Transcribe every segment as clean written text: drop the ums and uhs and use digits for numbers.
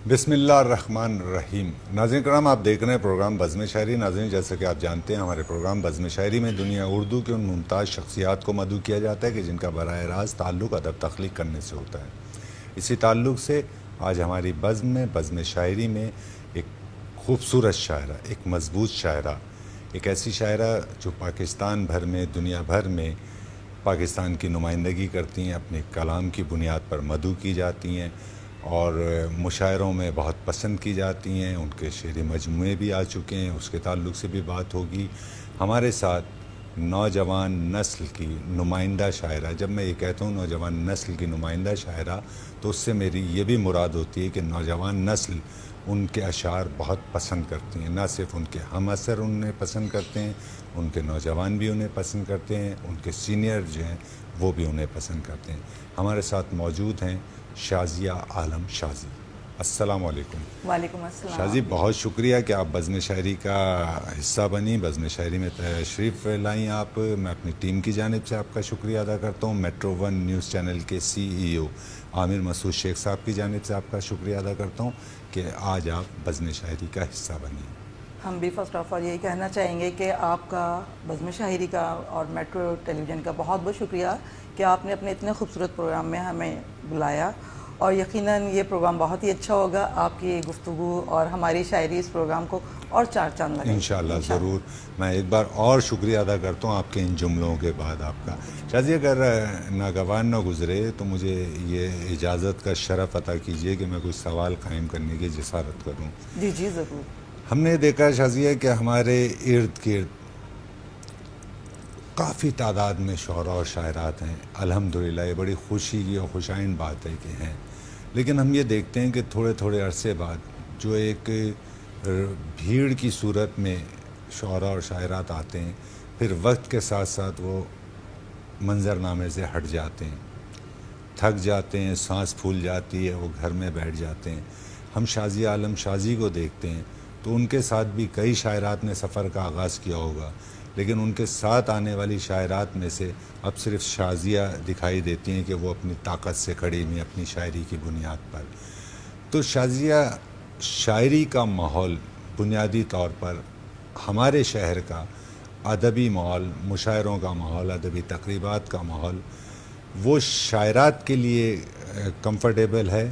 بسم اللہ الرحمن الرحیم۔ ناظرین کرام، آپ دیکھ رہے ہیں پروگرام بزم شاعری۔ ناظرین، جیسا کہ آپ جانتے ہیں، ہمارے پروگرام بزم شاعری میں دنیا اردو کے ان ممتاز شخصیات کو مدعو کیا جاتا ہے کہ جن کا براہ راست تعلق ادب تخلیق کرنے سے ہوتا ہے۔ اسی تعلق سے آج ہماری بزم شاعری میں ایک خوبصورت شاعرہ، ایک مضبوط شاعرہ، ایک ایسی شاعرہ جو پاکستان بھر میں، دنیا بھر میں پاکستان کی نمائندگی کرتی ہیں، اپنے کلام کی بنیاد پر مدعو کی جاتی ہیں اور مشاعروں میں بہت پسند کی جاتی ہیں۔ ان کے شعری مجموعے بھی آ چکے ہیں، اس کے تعلق سے بھی بات ہوگی۔ ہمارے ساتھ نوجوان نسل کی نمائندہ شاعرہ، جب میں یہ کہتا ہوں نوجوان نسل کی نمائندہ شاعرہ، تو اس سے میری یہ بھی مراد ہوتی ہے کہ نوجوان نسل ان کے اشعار بہت پسند کرتی ہیں۔ نہ صرف ان کے ہم اثر انہیں پسند کرتے ہیں، ان کے نوجوان بھی انہیں پسند کرتے ہیں، ان کے سینئر جو ہیں وہ بھی انہیں پسند کرتے ہیں۔ ہمارے ساتھ موجود ہیں شازیہ عالم شازی۔ السلام علیکم۔ وعلیکم السلام۔ شازی، بہت شکریہ کہ آپ بزم شاعری کا حصہ بنی، بزم شاعری میں تشریف لائیں آپ۔ میں اپنی ٹیم کی جانب سے آپ کا شکریہ ادا کرتا ہوں۔ میٹرو ون نیوز چینل کے CEO عامر مسعود شیخ صاحب کی جانب سے آپ کا شکریہ ادا کرتا ہوں کہ آج آپ بزم شاعری کا حصہ بنی۔ ہم بھی فرسٹ آف آل یہی کہنا چاہیں گے کہ آپ کا بزم شاعری کا اور میٹرو ٹیلی ویژن کا بہت بہت شکریہ کہ آپ نے اپنے اتنے خوبصورت پروگرام میں ہمیں بلایا، اور یقیناً یہ پروگرام بہت ہی اچھا ہوگا۔ آپ کی گفتگو اور ہماری شاعری اس پروگرام کو اور چار چاند لگائے۔ انشاءاللہ ضرور۔ میں ایک بار اور شکریہ ادا کرتا ہوں آپ کے ان جملوں کے بعد آپ کا۔ شازی، اگر ناگوان نہ گزرے تو مجھے یہ اجازت کا شرف عطا کیجیے کہ میں کچھ سوال قائم کرنے کی جسارت کروں۔ جی جی ضرور۔ ہم نے دیکھا شازیہ کہ ہمارے ارد گرد کافی تعداد میں شعراء اور شاعرات ہیں، الحمدللہ، یہ بڑی خوشی کی اور خوشائن بات ہے کہ ہیں، لیکن ہم یہ دیکھتے ہیں کہ تھوڑے تھوڑے عرصے بعد جو ایک بھیڑ کی صورت میں شعراء اور شاعرات آتے ہیں، پھر وقت کے ساتھ ساتھ وہ منظرنامے سے ہٹ جاتے ہیں، تھک جاتے ہیں، سانس پھول جاتی ہے، وہ گھر میں بیٹھ جاتے ہیں۔ ہم شازیہ عالم شازی کو دیکھتے ہیں تو ان کے ساتھ بھی کئی شاعرات نے سفر کا آغاز کیا ہوگا، لیکن ان کے ساتھ آنے والی شاعرات میں سے اب صرف شازیہ دکھائی دیتی ہیں کہ وہ اپنی طاقت سے کھڑی ہوئی اپنی شاعری کی بنیاد پر۔ تو شازیہ، شاعری کا ماحول بنیادی طور پر ہمارے شہر کا ادبی ماحول، مشاعروں کا ماحول، ادبی تقریبات کا ماحول، وہ شاعرات کے لیے کمفرٹیبل ہے؟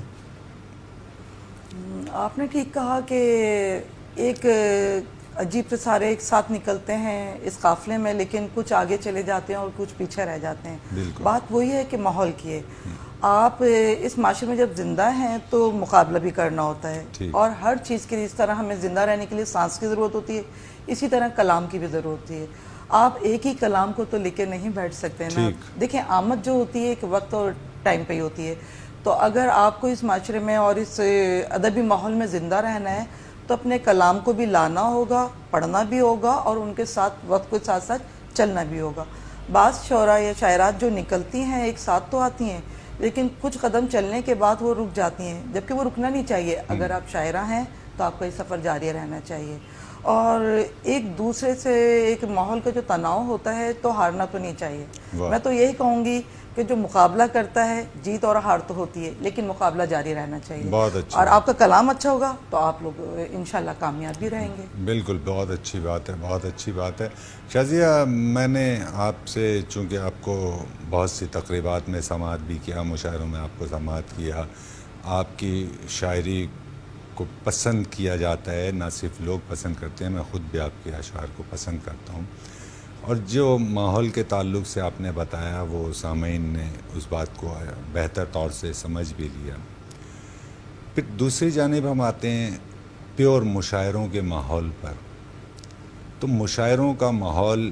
آپ نے ٹھیک کہا کہ ایک عجیب سے سارے ایک ساتھ نکلتے ہیں اس قافلے میں، لیکن کچھ آگے چلے جاتے ہیں اور کچھ پیچھے رہ جاتے ہیں۔ بالکل۔ بات وہی ہے کہ ماحول کی ہے۔ آپ اس معاشرے میں جب زندہ ہیں تو مقابلہ بھی کرنا ہوتا ہے، اور ہر چیز کے لیے، اس طرح ہمیں زندہ رہنے کے لیے سانس کی ضرورت ہوتی ہے، اسی طرح کلام کی بھی ضرورت ہوتی ہے۔ آپ ایک ہی کلام کو تو لے کے نہیں بیٹھ سکتے نا۔ دیکھیں، آمد جو ہوتی ہے ایک وقت اور ٹائم پہ ہی ہوتی ہے، تو اگر آپ کو اس معاشرے میں اور اس ادبی ماحول میں زندہ رہنا ہے تو اپنے کلام کو بھی لانا ہوگا، پڑھنا بھی ہوگا، اور ان کے ساتھ وقت کے ساتھ ساتھ چلنا بھی ہوگا۔ بعض شعراء یا شاعرات جو نکلتی ہیں ایک ساتھ تو آتی ہیں، لیکن کچھ قدم چلنے کے بعد وہ رک جاتی ہیں، جبکہ وہ رکنا نہیں چاہیے۔ اگر آپ شاعرہ ہیں تو آپ کا یہ سفر جاری رہنا چاہیے، اور ایک دوسرے سے ایک ماحول کا جو تناؤ ہوتا ہے تو ہارنا تو نہیں چاہیے۔ میں تو یہی کہوں گی کہ جو مقابلہ کرتا ہے، جیت اور ہار تو ہوتی ہے، لیکن مقابلہ جاری رہنا چاہیے۔ بہت اچھا۔ اور آپ کا کلام اچھا ہوگا تو آپ لوگ انشاءاللہ کامیاب بھی رہیں گے۔ بالکل، بہت اچھی بات ہے، بہت اچھی بات ہے۔ شازیہ، میں نے آپ سے، چونکہ آپ کو بہت سی تقریبات میں سماعت بھی کیا، مشاعروں میں آپ کو سماعت کیا، آپ کی شاعری کو پسند کیا جاتا ہے، نہ صرف لوگ پسند کرتے ہیں، میں خود بھی آپ کے اشعار کو پسند کرتا ہوں، اور جو ماحول کے تعلق سے آپ نے بتایا وہ سامعین نے اس بات کو بہتر طور سے سمجھ بھی لیا۔ پھر دوسری جانب ہم آتے ہیں پیور مشاعروں کے ماحول پر۔ تو مشاعروں کا ماحول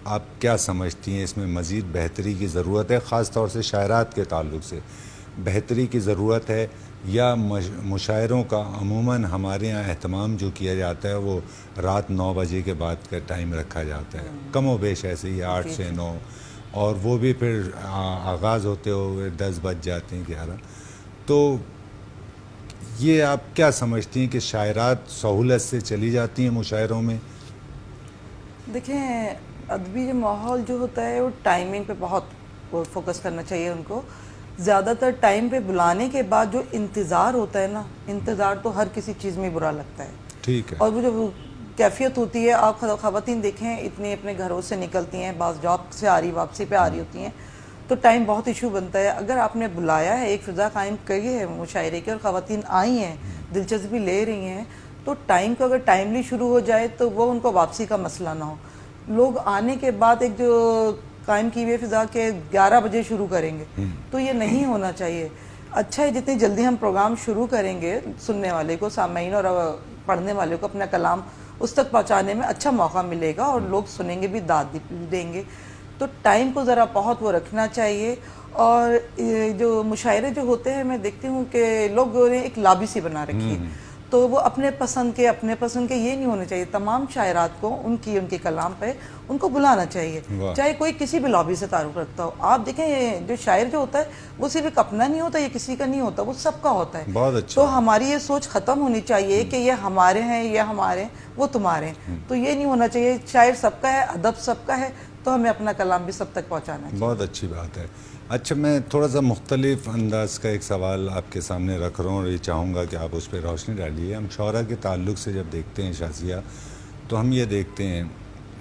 آپ کیا سمجھتی ہیں، اس میں مزید بہتری کی ضرورت ہے؟ خاص طور سے شاعرات کے تعلق سے بہتری کی ضرورت ہے، یا مشاعروں کا عموماً ہمارے ہاں اہتمام جو کیا جاتا ہے وہ رات 9 بجے کے بعد کا ٹائم رکھا جاتا ہے، کم و بیش ایسے ہی 8 سے 9، اور وہ بھی پھر آغاز ہوتے ہوئے 10 بج جاتے ہیں، 11۔ تو یہ آپ کیا سمجھتی ہیں کہ شاعرات سہولت سے چلی جاتی ہیں مشاعروں میں؟ دیکھیں، ادبی جو ماحول جو ہوتا ہے وہ ٹائمنگ پہ بہت فوکس کرنا چاہیے ان کو۔ زیادہ تر ٹائم پہ بلانے کے بعد جو انتظار ہوتا ہے نا، انتظار تو ہر کسی چیز میں برا لگتا ہے. ٹھیک ہے. اور وہ جو کیفیت ہوتی ہے، آپ خواتین دیکھیں اتنی اپنے گھروں سے نکلتی ہیں، بعض جاب سے آ رہی واپسی پہ آ رہی ہوتی ہیں، تو ٹائم بہت ایشو بنتا ہے. اگر آپ نے بلایا ہے، ایک فضا قائم کری ہے مشاعرے کی اور خواتین آئی ہیں، دلچسپی لے رہی ہیں، تو ٹائم کو اگر ٹائملی شروع ہو جائے تو وہ ان کو واپسی کا مسئلہ نہ ہو. لوگ آنے کے بعد ایک جو قائم کی ہوئی فضا کے 11 بجے شروع کریں گے، تو یہ نہیں ہونا چاہیے. اچھا ہے جتنی جلدی ہم پروگرام شروع کریں گے، سننے والے کو، سامعین اور پڑھنے والے کو اپنا کلام اس تک پہنچانے میں اچھا موقع ملے گا اور لوگ سنیں گے بھی، داد بھی دیں گے. تو ٹائم کو ذرا بہت وہ رکھنا چاہیے. اور جو مشاعرے جو ہوتے ہیں، میں دیکھتی ہوں کہ لوگوں نے ایک لابی سی بنا رکھی ہے، تو وہ اپنے پسند کے یہ نہیں ہونے چاہیے. تمام شاعرات کو ان کے کلام پہ ان کو بلانا چاہیے، چاہے کوئی کسی بھی لابی سے تعلق رکھتا ہو. آپ دیکھیں جو شاعر جو ہوتا ہے وہ صرف ایک اپنا نہیں ہوتا، یہ کسی کا نہیں ہوتا، وہ سب کا ہوتا ہے. بہت اچھا. تو ہماری یہ سوچ ختم ہونی چاہیے کہ یہ ہمارے ہیں، یہ ہمارے ہیں، وہ تمہارے ہیں. تو یہ نہیں ہونا چاہیے. شاعر سب کا ہے، ادب سب کا ہے، تو ہمیں اپنا کلام بھی سب تک پہنچانا چاہیے. بہت اچھی بات ہے. اچھا، میں تھوڑا سا مختلف انداز کا ایک سوال آپ کے سامنے رکھ رہا ہوں اور یہ چاہوں گا کہ آپ اس پہ روشنی ڈالیے. ہم شعراء کے تعلق سے جب دیکھتے ہیں شازیہ، تو ہم یہ دیکھتے ہیں،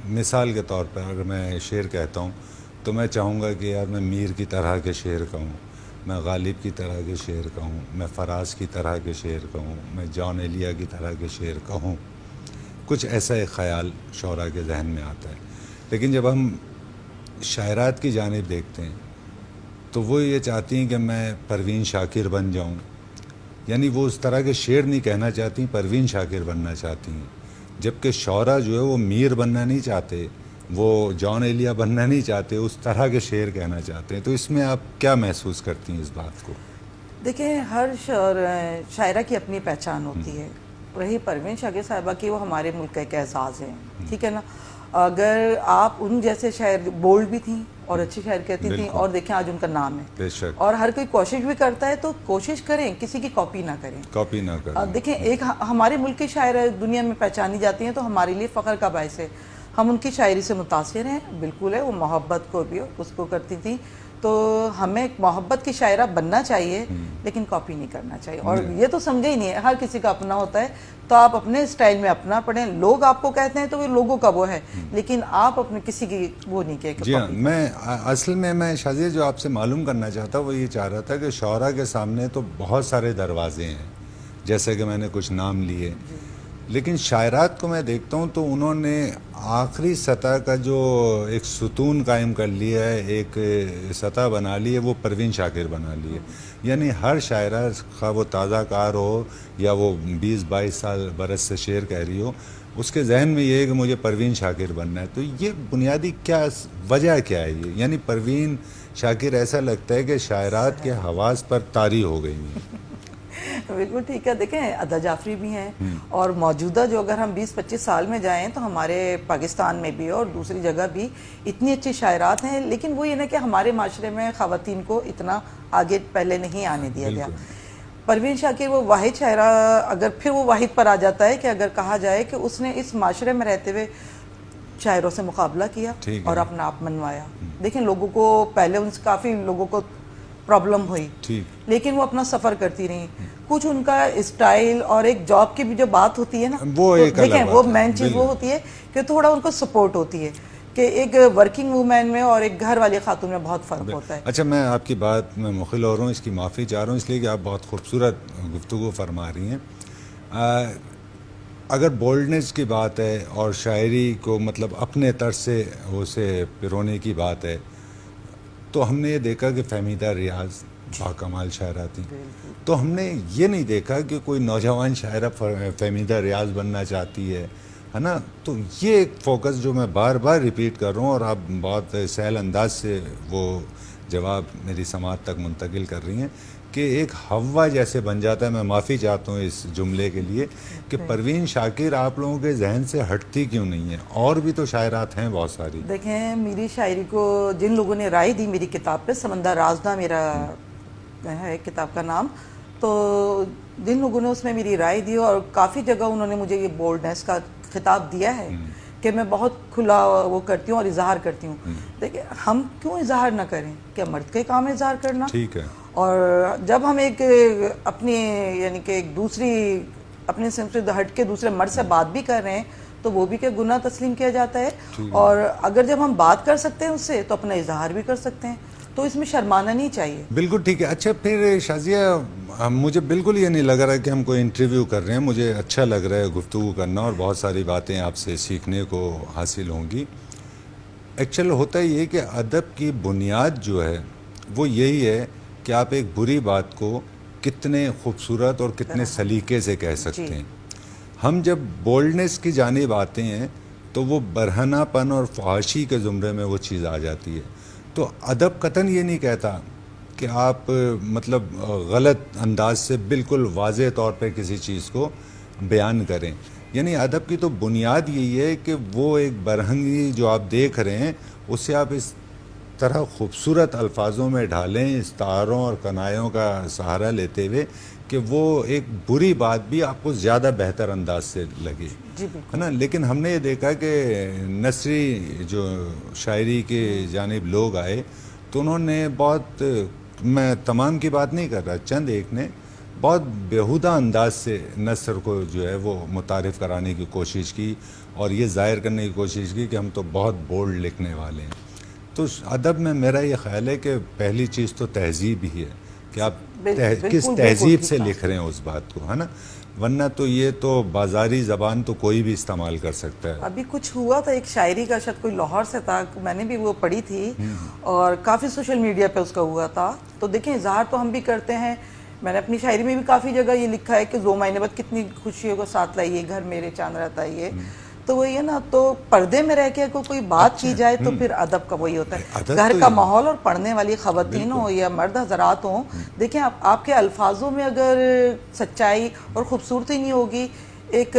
مثال کے طور پر اگر میں شعر کہتا ہوں تو میں چاہوں گا کہ یار میں میر کی طرح کے شعر کہوں، میں غالب کی طرح کے شعر کہوں، میں فراز کی طرح کے شعر کہوں، میں جان ایلیا کی طرح کے شعر کہوں. کچھ ایسا ایک خیال شعراء کے ذہن میں آتا ہے. لیکن جب ہم شاعرات کی جانب دیکھتے ہیں تو وہ یہ چاہتی ہیں کہ میں پروین شاکر بن جاؤں. یعنی وہ اس طرح کے شعر نہیں کہنا چاہتی، پروین شاکر بننا چاہتی ہیں. جبکہ شعراء جو ہے وہ میر بننا نہیں چاہتے، وہ جان ایلیا بننا نہیں چاہتے، اس طرح کے شعر کہنا چاہتے ہیں. تو اس میں آپ کیا محسوس کرتی ہیں اس بات کو؟ دیکھیں، ہر شاعرہ کی اپنی پہچان ہوتی ہے. رہی پروین شاکر صاحبہ کی، وہ ہمارے ملک کا ایک اعزاز ہے، ٹھیک ہے نا. اگر آپ ان جیسے شاعر بولڈ بھی تھیں اور اچھی شاعر کہتی تھیں، اور دیکھیں آج ان کا نام ہے. بے شک. اور ہر کوئی کوشش بھی کرتا ہے، تو کوشش کریں، کسی کی کاپی نہ کریں. کاپی نہ کریں. دیکھیں، ایک ہمارے ملک کی شاعر دنیا میں پہچانی جاتی ہیں تو ہمارے لیے فخر کا باعث ہے. ہم ان کی شاعری سے متاثر ہیں، بالکل ہے. وہ محبت کو بھی اس کو کرتی تھی. تو ہمیں ایک محبت کی شاعرہ بننا چاہیے، لیکن کاپی نہیں کرنا چاہیے. اور یہ تو سمجھے ہی نہیں ہے، ہر کسی کا اپنا ہوتا ہے. تو آپ اپنے اسٹائل میں اپنا پڑھیں. لوگ آپ کو کہتے ہیں تو وہ لوگوں کا وہ ہے، لیکن آپ اپنے کسی کی وہ نہیں کہے. جی ہاں، میں اصل میں شازیہ جو آپ سے معلوم کرنا چاہتا وہ یہ چاہ رہا تھا کہ شعراء کے سامنے تو بہت سارے دروازے ہیں، جیسے کہ میں نے کچھ نام لیے، لیکن شاعرات کو میں دیکھتا ہوں تو انہوں نے آخری سطح کا جو ایک ستون قائم کر لیا ہے، ایک سطح بنا لی ہے، وہ پروین شاکر بنا لی ہے. یعنی ہر شاعرہ، خواہ وہ تازہ کار ہو یا وہ 20-22 سال برس سے شعر کہہ رہی ہو، اس کے ذہن میں یہ ہے کہ مجھے پروین شاکر بننا ہے. تو یہ بنیادی کیا وجہ کیا ہے یہ؟ یعنی پروین شاکر ایسا لگتا ہے کہ شاعرات کے حواس پر طاری ہو گئی ہیں. بالکل ٹھیک ہے. دیکھیں، ادا جعفری بھی ہیں، اور موجودہ جو اگر ہم 20-25 سال میں جائیں تو ہمارے پاکستان میں بھی اور دوسری جگہ بھی اتنی اچھی شاعرات ہیں. لیکن وہ یہ نا کہ ہمارے معاشرے میں خواتین کو اتنا آگے پہلے نہیں آنے دیا گیا. پروین شاکر وہ واحد شاعرہ، اگر پھر وہ واحد پر آ جاتا ہے کہ اگر کہا جائے کہ اس نے اس معاشرے میں رہتے ہوئے شاعروں سے مقابلہ کیا اور اپنا آپ منوایا. دیکھیں، لوگوں کو پہلے ان سے کافی لوگوں کو پرابلم ہوئی، لیکن وہ اپنا سفر کرتی رہی. کچھ ان کا اسٹائل اور ایک جاب کی بھی جو بات ہوتی ہے نا، دیکھیں وہ مین چیز وہ ہوتی ہے کہ تھوڑا ان کو سپورٹ ہوتی ہے کہ ایک ورکنگ وومین میں اور ایک گھر والی خاتون میں بہت فرق ہوتا ہے. اچھا، میں آپ کی بات میں مخل ہو رہا ہوں، اس کی معافی چاہ رہا ہوں، اس لیے کہ آپ بہت خوبصورت گفتگو فرما رہی ہیں. اگر بولڈنس کی بات ہے اور شاعری کو مطلب اپنے طرز سے اسے پرونے کی بات ہے، تو ہم نے یہ دیکھا کہ فہمیدہ ریاض باکمال شاعرہ تھیں. تو ہم نے یہ نہیں دیکھا کہ کوئی نوجوان شاعرہ فہمیدہ ریاض بننا چاہتی ہے نا. تو یہ ایک فوکس جو میں بار بار ریپیٹ کر رہا ہوں، اور آپ بہت سہل انداز سے وہ جواب میری سماعت تک منتقل کر رہی ہیں کہ ایک ہوا جیسے بن جاتا ہے. میں معافی چاہتا ہوں اس جملے کے لیے کہ پروین شاکر آپ لوگوں کے ذہن سے ہٹتی کیوں نہیں ہے؟ اور بھی تو شاعرات ہیں بہت ساری. دیکھیں، میری شاعری کو جن لوگوں نے رائے دی میری کتاب پہ، سمندر رازداں میرا ہے کتاب کا نام، تو جن لوگوں نے اس میں میری رائے دی اور کافی جگہ انہوں نے مجھے یہ بولڈنس کا خطاب دیا ہے کہ میں بہت کھلا وہ کرتی ہوں اور اظہار کرتی ہوں. دیکھیں، ہم کیوں اظہار نہ کریں؟ کیا مرد کے کام ہے اظہار کرنا؟ ٹھیک ہے. اور جب ہم ایک اپنی یعنی کہ ایک دوسری اپنے صنف سے ہٹ کے دوسرے مرد سے بات بھی کر رہے ہیں تو وہ بھی کہ گناہ تسلیم کیا جاتا ہے. اور اگر جب ہم بات کر سکتے ہیں اس سے تو اپنا اظہار بھی کر سکتے ہیں, تو اس میں شرمانا نہیں چاہیے. بالکل ٹھیک ہے. اچھا پھر شازیہ مجھے بالکل یہ نہیں لگ رہا کہ ہم کوئی انٹرویو کر رہے ہیں, مجھے اچھا لگ رہا ہے گفتگو کرنا اور بہت ساری باتیں آپ سے سیکھنے کو حاصل ہوں گی. ایکچوئل ہوتا یہ کہ ادب کی بنیاد جو ہے وہ یہی ہے کہ آپ ایک بری بات کو کتنے خوبصورت اور کتنے سلیقے سے کہہ سکتے ہیں. ہم جب بولڈنس کی جانب آتے ہیں تو وہ برہنہ پن اور فحاشی کے زمرے میں وہ چیز آ جاتی ہے. تو ادب قطعاً یہ نہیں کہتا کہ آپ مطلب غلط انداز سے بالکل واضح طور پہ کسی چیز کو بیان کریں. یعنی ادب کی تو بنیاد یہی ہے کہ وہ ایک برہنگی جو آپ دیکھ رہے ہیں اسے آپ اس طرح خوبصورت الفاظوں میں ڈھالیں, استعاروں اور کنایوں کا سہارا لیتے ہوئے کہ وہ ایک بری بات بھی آپ کو زیادہ بہتر انداز سے لگے, ہے نا. لیکن ہم نے یہ دیکھا کہ نثری جو شاعری کے جانب لوگ آئے تو انہوں نے بہت, میں تمام کی بات نہیں کر رہا, چند ایک نے بہت بیہودہ انداز سے نثر کو جو ہے وہ متعارف کرانے کی کوشش کی اور یہ ظاہر کرنے کی کوشش کی کہ ہم تو بہت بولڈ لکھنے والے ہیں. تو ادب میں میرا یہ خیال ہے کہ پہلی چیز تو تہذیب ہی ہے کہ آپ کس تہذیب سے لکھ رہے ہیں اس بات کو, ہے نا. ورنہ تو یہ تو بازاری زبان تو کوئی بھی استعمال کر سکتا ہے. ابھی کچھ ہوا تھا ایک شاعری کا, شاید کوئی لاہور سے تھا, میں نے بھی وہ پڑھی تھی اور کافی سوشل میڈیا پہ اس کا ہوا تھا. تو دیکھیں اظہار تو ہم بھی کرتے ہیں, میں نے اپنی شاعری میں بھی کافی جگہ یہ لکھا ہے کہ 2 مہینے بعد کتنی خوشیوں کو ساتھ لائیے, گھر میرے چاند رہتا ہے یہ. تو وہی ہے نا, تو پردے میں رہ کے کوئی بات کی جائے تو پھر ادب کا وہی ہوتا ہے. گھر کا ماحول اور پڑھنے والی خواتین ہوں یا مرد حضرات ہوں, دیکھیں آپ کے الفاظوں میں اگر سچائی اور خوبصورتی نہیں ہوگی, ایک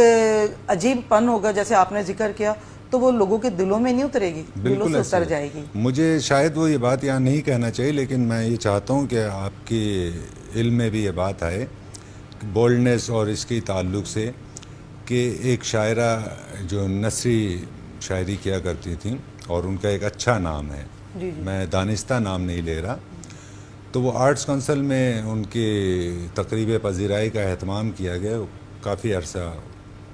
عجیب پن ہوگا جیسے آپ نے ذکر کیا, تو وہ لوگوں کے دلوں میں نہیں اترے گی, دلوں سے اتر جائے گی. مجھے شاید وہ یہ بات یہاں نہیں کہنا چاہیے, لیکن میں یہ چاہتا ہوں کہ آپ کے علم میں بھی یہ بات آئے بولڈنس اور اس کی تعلق سے کہ ایک شاعرہ جو نثری شاعری کیا کرتی تھیں اور ان کا ایک اچھا نام ہے, میں دانستہ نام نہیں لے رہا, تو وہ آرٹس کونسل میں ان کی تقریب پذیرائی کا اہتمام کیا گیا. کافی عرصہ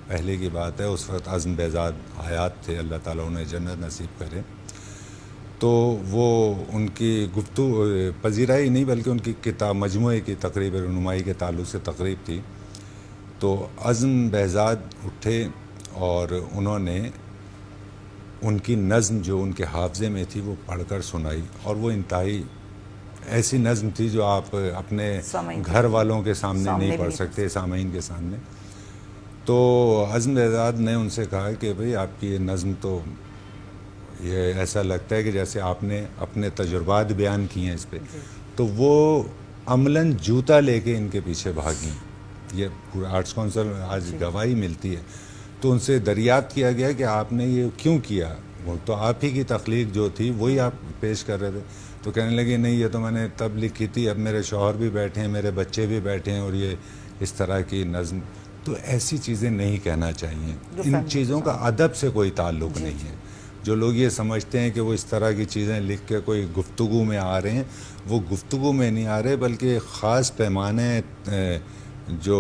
پہلے کی بات ہے, اس وقت عزم بہزاد حیات تھے, اللہ تعالیٰ انہیں جنت نصیب کرے. تو وہ ان کی گفتگو پذیرائی نہیں بلکہ ان کی کتاب مجموعے کی تقریب رونمائی کے تعلق سے تقریب تھی. تو عزم بہزاد اٹھے اور انہوں نے ان کی نظم جو ان کے حافظے میں تھی وہ پڑھ کر سنائی, اور وہ انتہائی ایسی نظم تھی جو آپ اپنے گھر والوں کے سامنے نہیں پڑھ سکتے, سامعین کے سامنے. تو عزم بہزاد نے ان سے کہا کہ بھئی آپ کی یہ نظم تو یہ ایسا لگتا ہے کہ جیسے آپ نے اپنے تجربات بیان کیے ہیں اس پہ. تو وہ عملاً جوتا لے کے ان کے پیچھے بھاگیں. یہ پورا آرٹس کونسل آج گواہی ملتی ہے. تو ان سے دریافت کیا گیا کہ آپ نے یہ کیوں کیا, وہ تو آپ ہی کی تخلیق جو تھی وہی آپ پیش کر رہے تھے. تو کہنے لگے نہیں یہ تو میں نے تب لکھی تھی, اب میرے شوہر بھی بیٹھے ہیں, میرے بچے بھی بیٹھے ہیں, اور یہ اس طرح کی نظم. تو ایسی چیزیں نہیں کہنا چاہیے, ان چیزوں کا ادب سے کوئی تعلق نہیں ہے. جو لوگ یہ سمجھتے ہیں کہ وہ اس طرح کی چیزیں لکھ کے کوئی گفتگو میں آ رہے ہیں, وہ گفتگو میں نہیں آ رہے بلکہ خاص پیمانے جو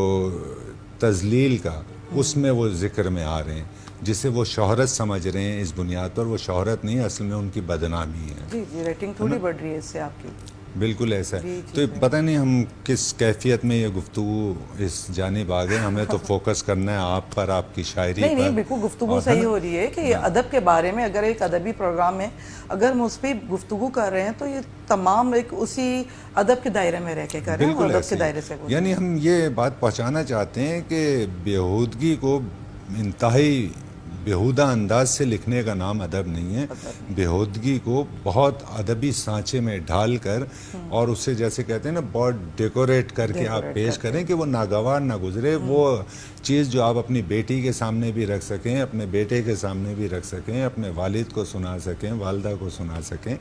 تذلیل کا اس میں وہ ذکر میں آ رہے ہیں, جسے وہ شہرت سمجھ رہے ہیں. اس بنیاد پر وہ شہرت نہیں, اصل میں ان کی بدنامی ہے. جی ریٹنگ تھوڑی بڑھ رہی ہے اس سے آپ کی. بالکل ایسا ہے. تو پتہ نہیں ہم کس کیفیت میں یہ گفتگو اس جانب آ گئے. ہمیں تو فوکس کرنا ہے آپ پر, آپ کی شاعری پر. نہیں بالکل گفتگو صحیح ہو رہی ہے کہ یہ ادب کے بارے میں اگر ایک ادبی پروگرام ہے, اگر ہم اس پہ گفتگو کر رہے ہیں تو یہ تمام ایک اسی ادب کے دائرے میں رہ کے کر رہے ہیں, اور ادب کے دائرے سے. یعنی ہم یہ بات پہنچانا چاہتے ہیں کہ بیہودگی کو انتہائی بیہودہ انداز سے لکھنے کا نام ادب نہیں ہے. بیہودگی کو بہت ادبی سانچے میں ڈھال کر اور اسے جیسے کہتے ہیں نا بہت ڈیکوریٹ کر کے آپ پیش کریں کہ وہ ناگوار نہ گزرے. وہ چیز جو آپ اپنی بیٹی کے سامنے بھی رکھ سکیں, اپنے بیٹے کے سامنے بھی رکھ سکیں, اپنے والد کو سنا سکیں, والدہ کو سنا سکیں,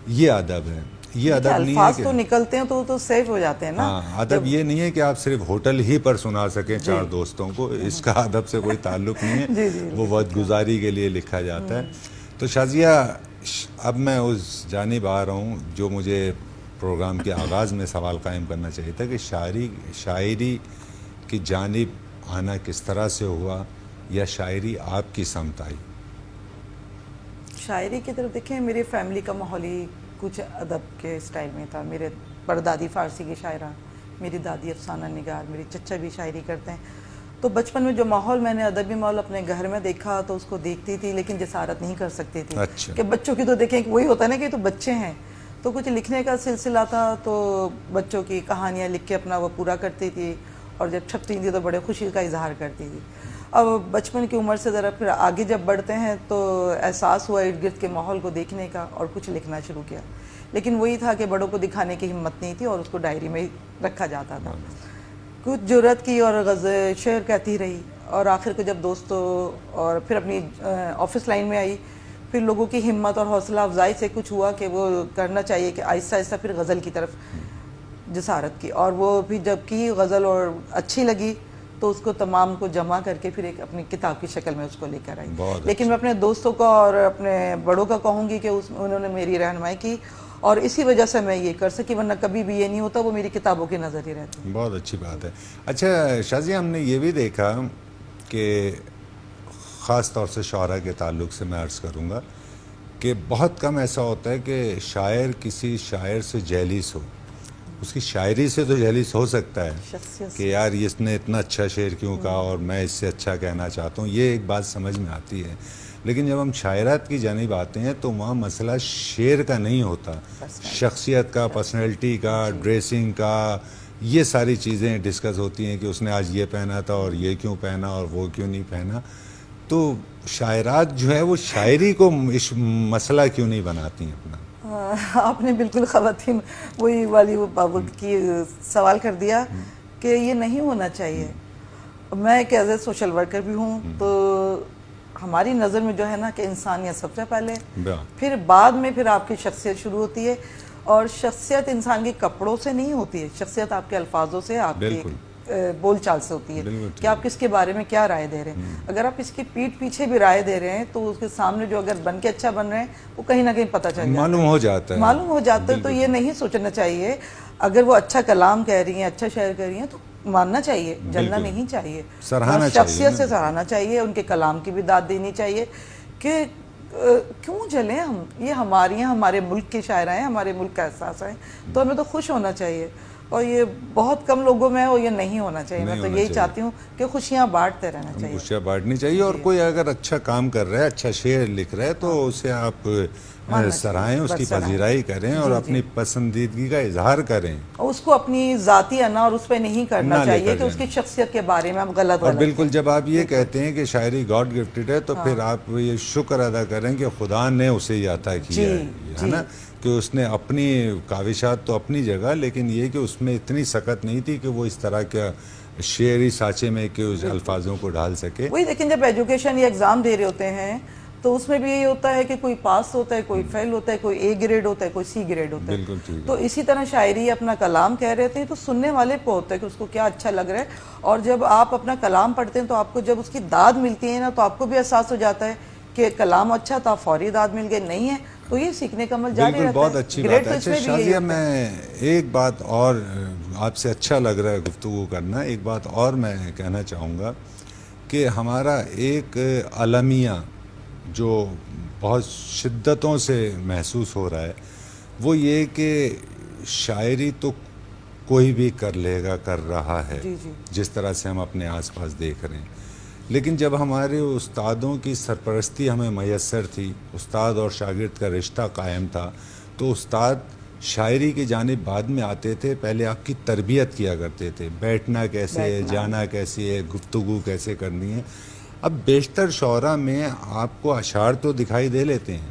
یہ ادب ہے. یہ ادب نہیں ہے الفاظ تو نکلتے ہیں تو سیف ہو جاتے ہیں نا. ہاں, ادب یہ نہیں ہے کہ آپ صرف ہوٹل ہی پر سنا سکیں 4 دوستوں کو, اس کا ادب سے کوئی تعلق نہیں ہے. وہ وقت گزاری کے لیے لکھا جاتا ہے. تو شازیہ اب میں اس جانب آ رہا ہوں جو مجھے پروگرام کے آغاز میں سوال قائم کرنا چاہیے تھا کہ شاعری کی جانب آنا کس طرح سے ہوا یا شاعری آپ کی سمت آئی؟ شاعری کی طرف دیکھیں، میری فیملی کا ماحول ہی کچھ ادب کے سٹائل میں تھا. میرے پردادی فارسی کی شاعرہ، میری دادی افسانہ نگار، میری چچا بھی شاعری کرتے ہیں. تو بچپن میں جو ماحول میں نے ادبی ماحول اپنے گھر میں دیکھا تو اس کو دیکھتی تھی، لیکن جسارت نہیں کر سکتی تھی. اچھا. کہ بچوں کی تو دیکھیں کہ وہی ہوتا ہے نا کہ تو بچے ہیں، تو کچھ لکھنے کا سلسلہ تھا تو بچوں کی کہانیاں لکھ کے اپنا وہ پورا کرتی تھی، اور جب چھپتی تھی تو بڑے خوشی کا اظہار کرتی تھی. اب بچپن کی عمر سے ذرا پھر آگے جب بڑھتے ہیں تو احساس ہوا ارد گرد کے ماحول کو دیکھنے کا اور کچھ لکھنا شروع کیا. لیکن وہی تھا کہ بڑوں کو دکھانے کی ہمت نہیں تھی اور اس کو ڈائری میں رکھا جاتا تھا. کچھ جرأت کی اور شعر کہتی رہی، اور آخر کو جب دوستوں اور پھر اپنی آفس لائن میں آئی، پھر لوگوں کی ہمت اور حوصلہ افزائی سے کچھ ہوا کہ وہ کرنا چاہیے کہ آہستہ آہستہ پھر غزل کی طرف جسارت کی. اور وہ بھی جب کی غزل اور اچھی لگی تو اس کو تمام کو جمع کر کے پھر ایک اپنی کتاب کی شکل میں اس کو لے کر آئی. لیکن میں اپنے دوستوں کا اور اپنے بڑوں کا کہوں گی کہ انہوں نے میری رہنمائی کی، اور اسی وجہ سے میں یہ کر سکی، ورنہ کبھی بھی یہ نہیں ہوتا. وہ میری کتابوں کے نظر ہی رہتے. بہت اچھی بات ہے. اچھا شازیہ، ہم نے یہ بھی دیکھا کہ خاص طور سے شعراء کے تعلق سے میں عرض کروں گا کہ بہت کم ایسا ہوتا ہے کہ شاعر کسی شاعر سے جیلیس ہو. اس کی شاعری سے تو جیلیس ہو سکتا ہے کہ یار اس نے اتنا اچھا شعر کیوں کہا اور میں اس سے اچھا کہنا چاہتا ہوں، یہ ایک بات سمجھ میں آتی ہے. لیکن جب ہم شاعرات کی جانب آتے ہیں تو وہاں مسئلہ شعر کا نہیں ہوتا، شخصیت کا، پرسنالٹی کا، ڈریسنگ کا، یہ ساری چیزیں ڈسکس ہوتی ہیں کہ اس نے آج یہ پہنا تھا اور یہ کیوں پہنا اور وہ کیوں نہیں پہنا. تو شاعرات جو ہے وہ شاعری کو مسئلہ کیوں نہیں بناتی ہیں اپنا؟ آپ نے بالکل خواتین وہی والی کی سوال کر دیا کہ یہ نہیں ہونا چاہیے. میں ایک ایز اے سوشل ورکر بھی ہوں، تو ہماری نظر میں جو ہے نا کہ انسانیت سب سے پہلے، پھر بعد میں پھر آپ کی شخصیت شروع ہوتی ہے. اور شخصیت انسان کے کپڑوں سے نہیں ہوتی ہے، شخصیت آپ کے الفاظوں سے، آپ کے بول چال سے ہوتی ہے کہ آپ کس کے بارے میں کیا رائے دے رہے ہیں. اگر آپ اس کی پیٹھ پیچھے بھی رائے دے رہے ہیں تو اس کے سامنے جو اگر بن کے اچھا بن رہے ہیں وہ کہیں نہ کہیں پتہ چل جاتا ہے، معلوم ہو جاتا ہے. تو یہ نہیں سوچنا چاہیے. اگر وہ اچھا کلام کہہ رہی ہیں، اچھا شعر کہہ رہی ہیں تو ماننا چاہیے، جلنا نہیں چاہیے، شخصیت سے سراہنا چاہیے، ان کے کلام کی بھی داد دینی چاہیے کہ کیوں جلیں ہم، یہ ہماری ہیں، ہمارے ملک کی شاعرہ ہیں، ہمارے ملک کا احساس ہے، تو ہمیں تو خوش ہونا چاہیے. اور یہ بہت کم لوگوں میں ہے اور یہ نہیں ہونا چاہیے. میں تو یہی چاہتی ہوں کہ خوشیاں بانٹتے رہنا چاہیے. خوشیاں بانٹنی چاہیے. اور کوئی اگر اچھا کام کر رہا ہے، اچھا شعر لکھ رہا ہے تو اسے آپ سراہیں، اس کی پذیرائی کریں اور اپنی پسندیدگی کا اظہار کریں. اس کو اپنی ذاتی انا اور اس پہ نہیں کرنا چاہیے کہ اس کی شخصیت کے بارے میں آپ غلط. اور بالکل جب آپ یہ کہتے ہیں کہ شاعری گاڈ گفٹڈ ہے تو پھر آپ یہ شکر ادا کریں کہ خدا نے اسے یہ عطا کیا ہے نا، کہ اس نے اپنی کاوشات تو اپنی جگہ، لیکن یہ کہ اس میں اتنی سخت نہیں تھی کہ وہ اس طرح کا شعری سانچے میں کہ اس الفاظوں کو ڈھال سکے. وہی لیکن جب ایجوکیشن یا ایگزام دے رہے ہوتے ہیں تو اس میں بھی یہی ہوتا ہے کہ کوئی پاس ہوتا ہے، کوئی فیل ہوتا ہے، کوئی اے گریڈ ہوتا ہے، کوئی سی گریڈ ہوتا ہے. تو اسی طرح شاعری اپنا کلام کہہ رہے تھے تو سننے والے پہ ہوتا ہے کہ اس کو کیا اچھا لگ رہا ہے. اور جب آپ اپنا کلام پڑھتے ہیں تو آپ کو جب اس کی داد ملتی ہے نا تو آپ کو بھی احساس ہو جاتا ہے کہ کلام اچھا تھا، فوری داد مل گئی. نہیں ہے تو یہ سیکھنے کا عمل جاری رہتا ہے. بہت اچھی بات ہے. اچھا شازیہ، میں ایک بات اور آپ سے اچھا لگ رہا ہے گفتگو کرنا، ایک بات اور میں کہنا چاہوں گا کہ ہمارا ایک المیہ جو بہت شدتوں سے محسوس ہو رہا ہے وہ یہ کہ شاعری تو کوئی بھی کر لے گا، کر رہا ہے، جس طرح سے ہم اپنے آس پاس دیکھ رہے ہیں. لیکن جب ہمارے استادوں کی سرپرستی ہمیں میسر تھی، استاد اور شاگرد کا رشتہ قائم تھا، تو استاد شاعری کی جانب بعد میں آتے تھے، پہلے آپ کی تربیت کیا کرتے تھے، بیٹھنا کیسے ہے، جانا کیسے ہے، گفتگو کیسے کرنی ہے. اب بیشتر شعراء میں آپ کو اشعار تو دکھائی دے لیتے ہیں،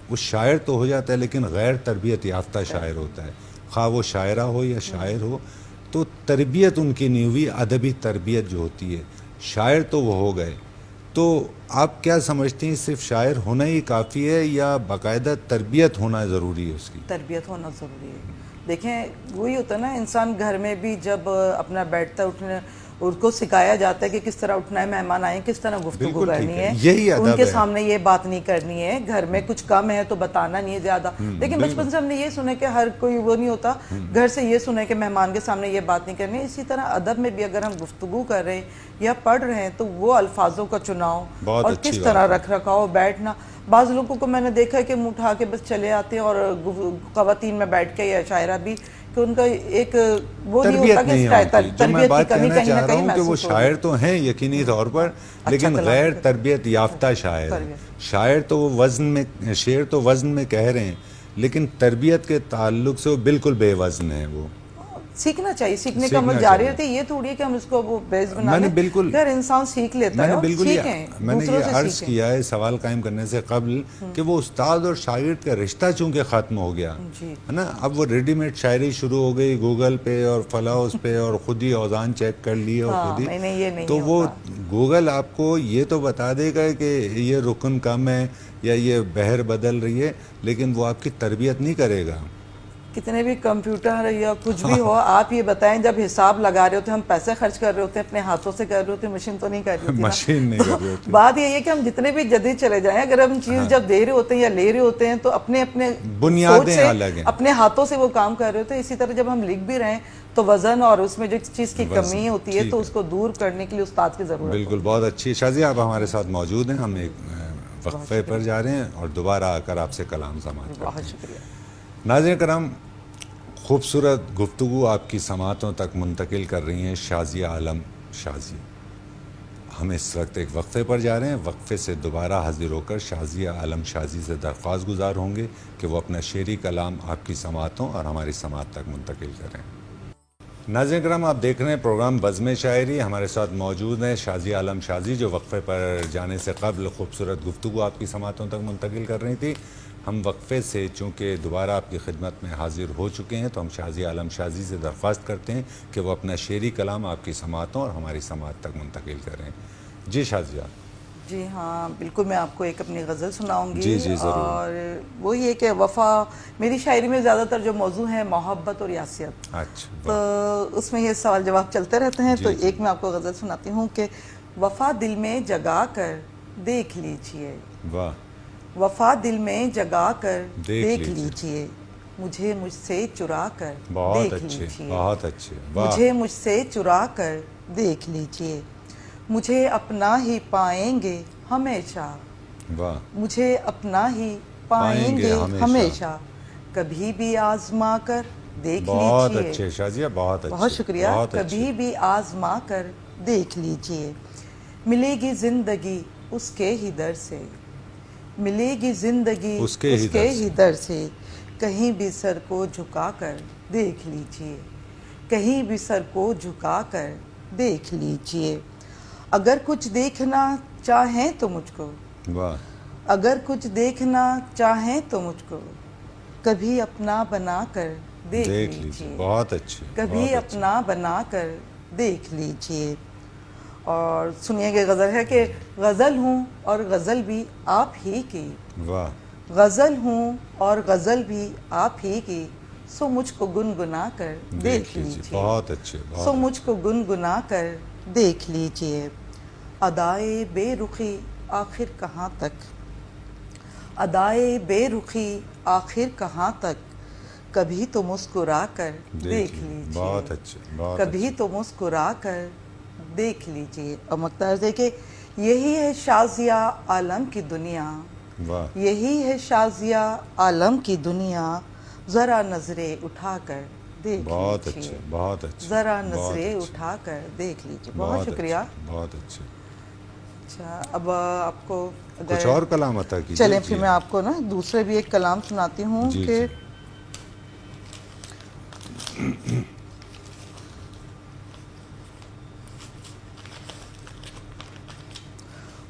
وہ شاعر تو ہو جاتا ہے لیکن غیر تربیت یافتہ شاعر ہوتا ہے، خواہ وہ شاعرہ ہو یا شاعر ہو. تو تربیت ان کی نہیں ہوئی، ادبی تربیت جو ہوتی ہے. شاعر تو وہ ہو گئے. تو آپ کیا سمجھتے ہیں، صرف شاعر ہونا ہی کافی ہے یا باقاعدہ تربیت ہونا ضروری ہے؟ اس کی تربیت ہونا ضروری ہے. دیکھیں وہی ہوتا ہے نا، انسان گھر میں بھی جب اپنا بیٹھتا ہے اس کو سکھایا جاتا ہے کہ کس طرح اٹھنا ہے, مہمان آئے کس طرح گفتگو کرنی ہے, یہی ادب ان کے ہے. سامنے یہ بات نہیں کرنی ہے, گھر میں کچھ کم ہے تو بتانا نہیں ہے زیادہ. لیکن بچپن سے ہم نے یہ سنا کہ ہر کوئی وہ نہیں ہوتا, گھر سے یہ سنا کہ مہمان کے سامنے یہ بات نہیں کرنی. اسی طرح ادب میں بھی اگر ہم گفتگو کر رہے ہیں یا پڑھ رہے ہیں تو وہ الفاظوں کا چناؤ اور کس طرح رکھ رکھاؤ, بیٹھنا. بعض لوگوں کو میں نے دیکھا ہے کہ منہ اٹھا کے بس چلے آتے ہیں, اور خواتین میں بیٹھ کے یا شاعرہ بھی, کہ ان کا ایک وہ نہیں ہوتا کہ تربیت کی کمی کہیں نہ کہیں محسوس کہ وہ شاعر تو ہیں یقینی طور پر, لیکن غیر تربیت یافتہ شاعر ہیں. شاعر تو وہ وزن میں, شعر تو وزن میں کہہ رہے ہیں, لیکن تربیت کے تعلق سے وہ بالکل بے وزن ہے. وہ سیکھنا چاہیے, سیکھنے کا عمل جاری رہتے. یہ تھوڑی ہے کہ ہم اس کو وہ بیس بنا لیں. بالکل, اگر انسان سیکھ لیتا ہے, میں نے یہ عرض کیا ہے سوال قائم کرنے سے قبل کہ وہ استاد اور شاگرد کا رشتہ چونکہ ختم ہو گیا ہے نا, اب وہ ریڈی میڈ شاعری شروع ہو گئی گوگل پہ اور فلاں اس پہ, اور خود ہی اوزان چیک کر لیے اور خود ہی, تو وہ گوگل آپ کو یہ تو بتا دے گا کہ یہ رکن کم ہے یا یہ بہر بدل رہی ہے, لیکن وہ آپ کی تربیت نہیں کرے گا. کتنے بھی کمپیوٹر یا کچھ بھی ہو, آپ یہ بتائیں جب حساب لگا رہے ہوتے ہیں, ہم پیسے خرچ کر رہے ہوتے ہیں اپنے ہاتھوں سے کر رہے ہوتے ہیں, مشین تو نہیں کر رہی ہوتی, مشین نہیں کر رہی ہوتی. بات یہ ہے کہ ہم جتنے بھی جدید چلے جائیں, اگر ہم چیز جب دے رہے ہوتے ہیں یا لے رہے ہوتے ہیں تو اپنے اپنے بنیادیں الگ ہیں, اپنے ہاتھوں سے وہ کام کر رہے ہوتے ہیں. اسی طرح جب ہم لکھ بھی رہے ہیں تو وزن اور اس میں جو چیز کی کمی ہوتی ہے تو اس کو دور کرنے کے لیے استاد کی ضرورت ہے. بالکل, بہت اچھی. شازیہ آپ ہمارے ساتھ موجود ہیں, ہم ایک وقفے پر جا رہے ہیں اور دوبارہ آ کر آپ سے کلام سماعت کرتے ہیں. بہت شکریہ. ناظرین کرام, خوبصورت گفتگو آپ کی سماعتوں تک منتقل کر رہی ہیں شازیہ عالم شازی. ہم اس وقت ایک وقفے پر جا رہے ہیں. وقفے سے دوبارہ حاضر ہو کر شازیہ عالم شازی سے درخواست گزار ہوں گے کہ وہ اپنا شعری کلام آپ کی سماعتوں اور ہماری سماعت تک منتقل کریں. ناظرین کرام, آپ دیکھ رہے ہیں پروگرام بزم شاعری. ہمارے ساتھ موجود ہیں شازیہ عالم شازی, جو وقفے پر جانے سے قبل خوبصورت گفتگو آپ کی سماعتوں تک منتقل کر رہی تھی. ہم وقفے سے چونکہ دوبارہ آپ کی خدمت میں حاضر ہو چکے ہیں, تو ہم شازیہ عالم شازی سے درخواست کرتے ہیں کہ وہ اپنا شعری کلام آپ کی سماعتوں اور ہماری سماعت تک منتقل کریں. جی شازیہ. جی ہاں بالکل, میں آپ کو ایک اپنی غزل سناؤں گی. جی ضرور. اور وہ یہ کہ وفا, میری شاعری میں زیادہ تر جو موضوع ہے محبت اور یاسیت, اچھا, تو اس میں یہ سوال جواب چلتے رہتے ہیں. تو ایک میں آپ کو غزل سناتی ہوں کہ وفا دل میں جگا کر دیکھ لیجئے. واہ. وفا دل میں جگا کر دیکھ لیجئے, مجھے مجھ سے چرا کر دیکھ لیجئے. بہت اچھے. مجھے مجھ سے چرا کر دیکھ لیجئے, مجھے اپنا ہی پائیں گے ہمیشہ. واہ. مجھے اپنا ہی پائیں گے ہمیشہ, کبھی بھی آزما کر دیکھ لیجئے. بہت اچھے شازیہ, بہت اچھے. بہت شکریہ. کبھی بھی آزما کر دیکھ لیجئے, ملے گی زندگی اس کے ہی در سے, ملے گی زندگی اس کے ہی در سے, کہیں بھی سر کو جھکا کر دیکھ لیجئے, کہیں بھی سر کو جھکا کر دیکھ لیجئے. اگر کچھ دیکھنا چاہیں تو مجھ کو, اگر کچھ دیکھنا چاہیں تو مجھ کو, کبھی اپنا بنا کر دیکھ لیجئے. بہت اچھے. کبھی اپنا بنا کر دیکھ لیجئے. اور سنیے کہ غزل ہے کہ غزل ہوں اور غزل بھی آپ ہی کی. واہ. غزل ہوں اور غزل بھی آپ ہی کی, سو مجھ کو گنگنا کر دیکھ لیجئے. بہت اچھے. سو مجھ کو گنگنا کر دیکھ لیجئے. ادائے بے رخی آخر کہاں تک, ادائے بے رخی آخر کہاں تک, کبھی تو مسکرا کر دیکھ لیجئے. بہت اچھے. کبھی تو مسکرا کر دیکھ لیجئے. اور مقتدر ہے کہ یہی ہے شازیہ عالم کی دنیا, یہی ہے شازیہ عالم کی دنیا, ذرا نظریں اٹھا کر دیکھ لیجئے. بہت اچھے. ذرا نظریں اٹھا کر دیکھ لیجئے. بہت شکریہ. بہت اچھے. اچھا, اب آپ کو کچھ اور کلام عطا کیجئے. چلیں پھر میں آپ کو نا دوسرے بھی ایک کلام سناتی ہوں کہ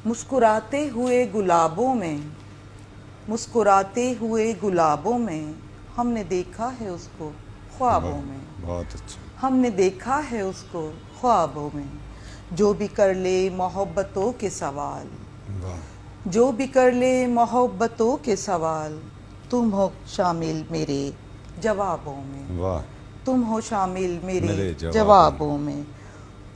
مسکراتے ہوئے گلابوں میں, مسکراتے ہوئے گلابوں میں, ہم نے دیکھا ہے اس کو خوابوں میں. بہت اچھا. ہم نے دیکھا ہے اس کو خوابوں میں, جو بھی کر لے محبتوں کے سوال, جو بھی کر لے محبتوں کے سوال, تم ہو شامل میرے جوابوں میں. واہ. تم ہو شامل میرے جوابوں میں,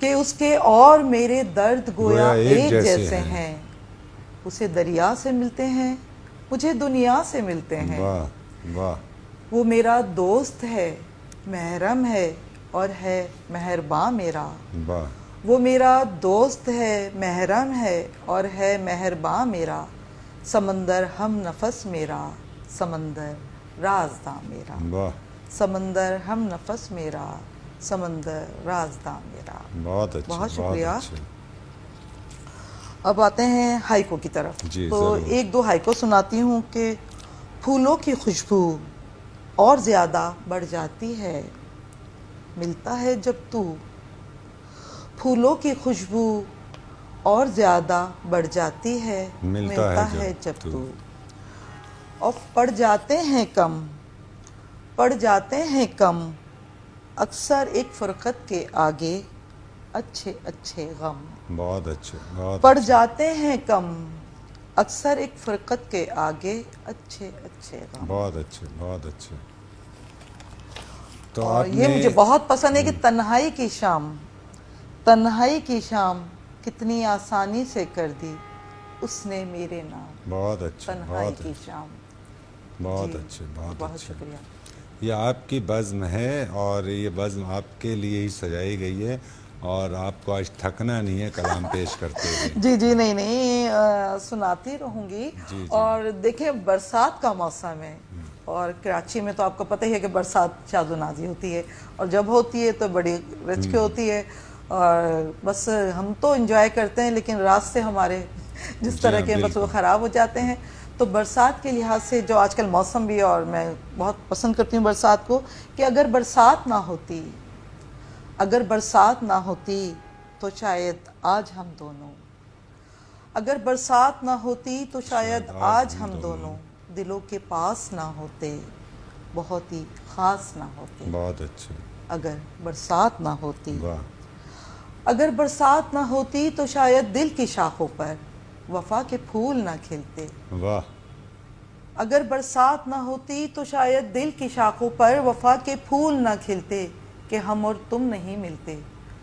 کہ اس کے اور میرے درد گویا ایک جیسے جیسے ہیں، اسے دریا سے ملتے ہیں، مجھے دنیا سے ملتے ہیں۔ واہ واہ، وہ میرا دوست ہے، محرم ہے اور ہے مہرباں میرا۔ واہ وہ میرا دوست ہے، محرم ہے اور ہے مہرباں میرا، سمندر ہم نفس میرا، سمندر رازداں میرا، واہ، سمندر ہم نفس میرا، سمندر رازداں میرا۔ بہت اچھا، بہت شکریہ۔ اچھا۔ اب آتے ہیں ہائیکو کی طرف۔ جی، تو ضرور۔ ایک دو ہائیکو سناتی ہوں کہ پھولوں کی خوشبو اور زیادہ بڑھ جاتی ہے، ملتا ہے جب تو، پھولوں کی خوشبو اور زیادہ بڑھ جاتی ہے، ملتا ہے جب تو، اور پڑ جاتے ہیں کم، پڑ جاتے ہیں کم، اکثر ایک فرقت کے آگے اچھے اچھے غم۔ بہت اچھے، بہت پڑ جاتے ہیں کم، اکثر ایک فرقت کے آگے اچھے اچھے غم۔ بہت اچھے، بہت اچھے۔ تو اور آپ یہ نے مجھے بہت پسند ہے کہ تنہائی کی شام، تنہائی کی شام کتنی آسانی سے کر دی اس نے میرے نام، بہت اچھے، تنہائی بہت کی اچھے، شام۔ بہت جی، اچھے، بہت بہت اچھے۔ شکریہ۔ یہ آپ کی بزم ہے اور یہ بزم آپ کے لیے ہی سجائی گئی ہے، اور آپ کو آج تھکنا نہیں ہے کلام پیش کرتے ہوئے۔ جی جی، نہیں سناتی رہوں گی۔ جی جی۔ اور دیکھیں برسات کا موسم ہے، اور کراچی میں تو آپ کو پتہ ہی ہے کہ برسات شاذ و نازی ہوتی ہے، اور جب ہوتی ہے تو بڑی رچ کے ہوتی ہے، اور بس ہم تو انجوائے کرتے ہیں، لیکن راستے ہمارے جس طرح کے بس وہ خراب ہو جاتے ہیں۔ تو برسات کے لحاظ سے جو آج کل موسم بھی ہے، اور میں بہت پسند کرتی ہوں برسات کو، کہ اگر برسات نہ ہوتی، اگر برسات نہ ہوتی تو شاید آج ہم دونوں، اگر برسات نہ ہوتی تو شاید آج ہم دونوں دلوں کے پاس نہ ہوتے، بہت ہی خاص نہ ہوتے۔ بہت اچھے، اگر برسات نہ ہوتی، واہ، اگر برسات نہ ہوتی تو شاید دل کی شاخوں پر وفا کے پھول نہ کھلتے۔ واہ، اگر برسات نہ ہوتی تو شاید دل کی شاخوں پر وفا کے پھول نہ کھلتے، کہ ہم اور تم نہیں ملتے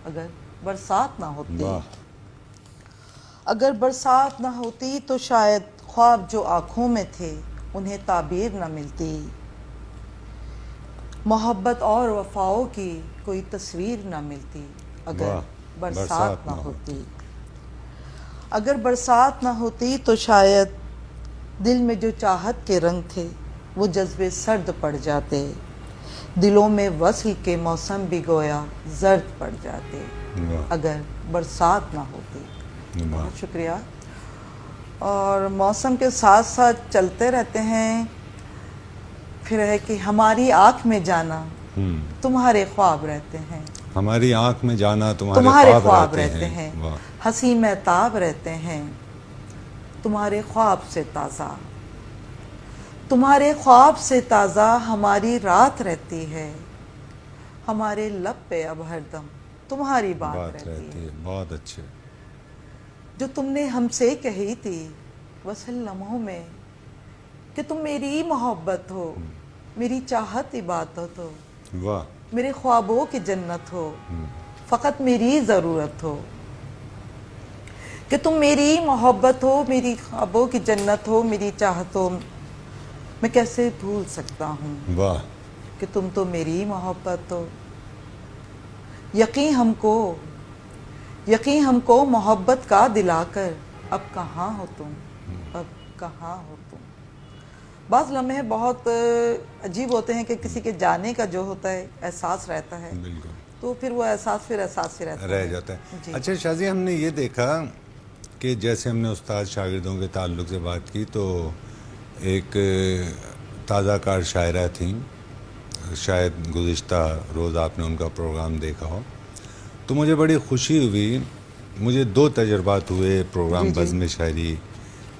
اگر برسات نہ ہوتی۔ واہ، اگر برسات نہ ہوتی تو شاید خواب جو آنکھوں میں تھے انہیں تعبیر نہ ملتی، محبت اور وفاؤں کی کوئی تصویر نہ ملتی اگر برسات نہ ہوتی۔ اگر برسات نہ ہوتی تو شاید دل میں جو چاہت کے رنگ تھے وہ جذبے سرد پڑ جاتے، دلوں میں وصل کے موسم بھی گویا زرد پڑ جاتے اگر برسات نہ ہوتی۔ بہت شکریہ۔ اور موسم کے ساتھ ساتھ چلتے رہتے ہیں، پھر ہے کہ ہماری آنکھ میں جانا تمہارے خواب رہتے ہیں، ہماری آنکھ میں جانا تمہارے تمہارے خواب خواب رہتے ہیں، واہ، ہنسی مہتاب رہتے ہیں تمہارے خواب سے تازہ، تمہارے خواب سے تازہ ہماری رات رہتی ہے، ہمارے لب پہ اب ہر دم تمہاری بات رہتی ہے، بہت اچھے، جو تم نے ہم سے کہی تھی وصل لمحوں میں، کہ تم میری محبت ہو، میری چاہت عبادت ہو، واہ، میرے خوابوں کی جنت ہو، فقط میری ضرورت ہو، کہ تم میری محبت ہو، میری خوابوں کی جنت ہو، میری چاہت ہو، میں کیسے بھول سکتا ہوں واہ، کہ تم تو میری محبت ہو۔ یقین ہم کو محبت کا دلا کر، اب کہاں ہو تم، اب کہاں ہو تم۔ بعض لمحے بہت عجیب ہوتے ہیں کہ کسی کے جانے کا جو ہوتا ہے احساس رہتا ہے، بالکل تو پھر وہ احساس ہی رہتا رہ جاتا ہے۔ جی۔ اچھا شازیہ، ہم نے یہ دیکھا کہ جیسے ہم نے استاد شاگردوں کے تعلق سے بات کی، تو ایک تازہ کار شاعرہ تھیں، شاید گزشتہ روز آپ نے ان کا پروگرام دیکھا ہو، تو مجھے بڑی خوشی ہوئی۔ مجھے 2 تجربات ہوئے پروگرام بزم شاعری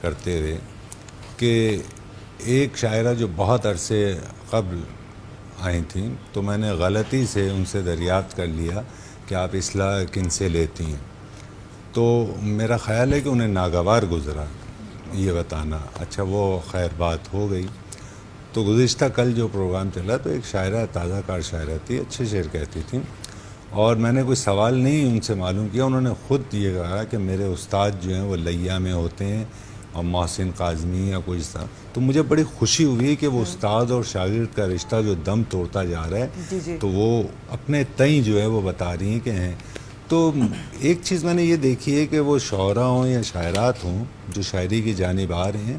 کرتے ہوئے، کہ ایک شاعرہ جو بہت عرصے قبل آئی تھیں، تو میں نے غلطی سے ان سے دریافت کر لیا کہ آپ اصلاح کن سے لیتی ہیں، تو میرا خیال ہے کہ انہیں ناگوار گزرا یہ بتانا۔ اچھا، وہ خیر بات ہو گئی۔ تو گزشتہ کل جو پروگرام چلا، تو ایک شاعرہ تازہ کار شاعرہ تھی، اچھے شعر کہتی تھیں، اور میں نے کوئی سوال نہیں ان سے معلوم کیا، انہوں نے خود یہ کہا کہ میرے استاد جو ہیں وہ لیا میں ہوتے ہیں اور محسن کاظمی یا کوئی اس طرح. تو مجھے بڑی خوشی ہوئی کہ وہ استاد اور شاگرد کا رشتہ جو دم توڑتا جا رہا ہے تو وہ اپنے تئیں جو ہے وہ بتا رہی ہیں کہ ہیں. تو ایک چیز میں نے یہ دیکھی ہے کہ وہ شعراء ہوں یا شاعرات ہوں جو شاعری کی جانب آ رہے ہیں،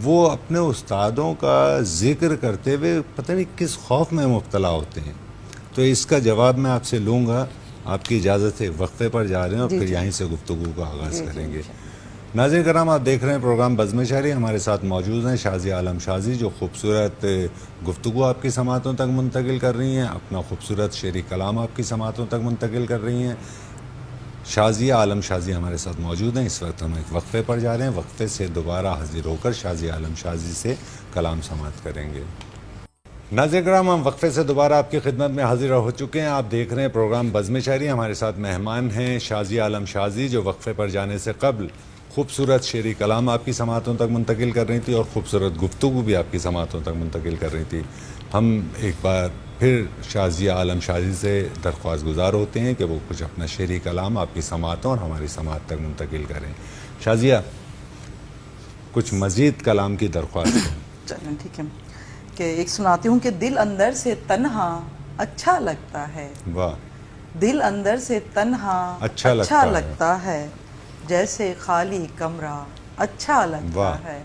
وہ اپنے استادوں کا ذکر کرتے ہوئے پتہ نہیں کس خوف میں مبتلا ہوتے ہیں. تو اس کا جواب میں آپ سے لوں گا. آپ کی اجازت سے وقفے پر جا رہے ہیں اور پھر یہیں سے گفتگو کا آغاز کریں گے. ناظرین کرام، آپ دیکھ رہے ہیں پروگرام بزم شاعری. ہمارے ساتھ موجود ہیں شازیہ عالم شازی جو خوبصورت گفتگو آپ کی سماعتوں تک منتقل کر رہی ہیں، اپنا خوبصورت شعری کلام آپ کی سماعتوں تک منتقل کر رہی ہیں. شازیہ عالم شازی ہمارے ساتھ موجود ہیں. اس وقت ہم ایک وقفے پر جا رہے ہیں. وقفے سے دوبارہ حاضر ہو کر شازیہ عالم شازی سے کلام سماعت کریں گے. ناظرین کرام، ہم وقفے سے دوبارہ آپ کی خدمت میں حاضر ہو چکے ہیں. آپ دیکھ رہے ہیں پروگرام بزم شاعری. ہمارے ساتھ مہمان ہیں شازیہ عالم شازی جو وقفے پر جانے سے قبل خوبصورت شعری کلام آپ کی سماعتوں تک منتقل کر رہی تھی اور خوبصورت گفتگو بھی آپ کی سماعتوں تک منتقل کر رہی تھی. ہم ایک بار پھر شازیہ عالم شازی سے درخواست گزار ہوتے ہیں کہ وہ کچھ اپنا شعری کلام آپ کی سماعتوں اور ہماری سماعت تک منتقل کریں. شازیہ، کچھ مزید کلام کی درخواست ہے. چلیں ٹھیک ہے کہ ایک سناتی ہوں کہ دل اندر سے تنہا اچھا لگتا ہے. واہ. دل اندر سے تنہا اچھا لگتا ہے جیسے خالی کمرہ اچھا لگتا ہے.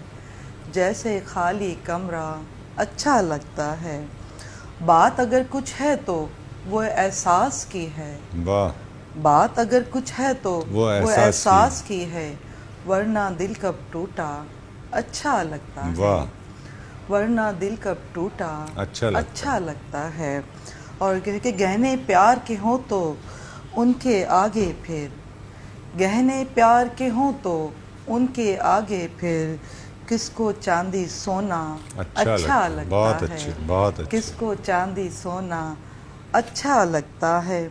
جیسے خالی کمرہ اچھا لگتا ہے. بات اگر کچھ ہے تو وہ احساس کی ہے. واہ. بات اگر کچھ ہے تو وہ احساس کی ہے. ورنہ دل کب ٹوٹا اچھا لگتا ہے. واہ. ورنہ دل کب ٹوٹا اچھا لگتا ہے. اور کہ گہنے پیار کے ہوں تو ان کے آگے پھر، گہنے پیار کے ہوں تو ان کے آگے پھر کس کو چاندی سونا اچھا لگتا ہے. بہت اچھا. کس کو چاندی سونا اچھا لگتا ہے.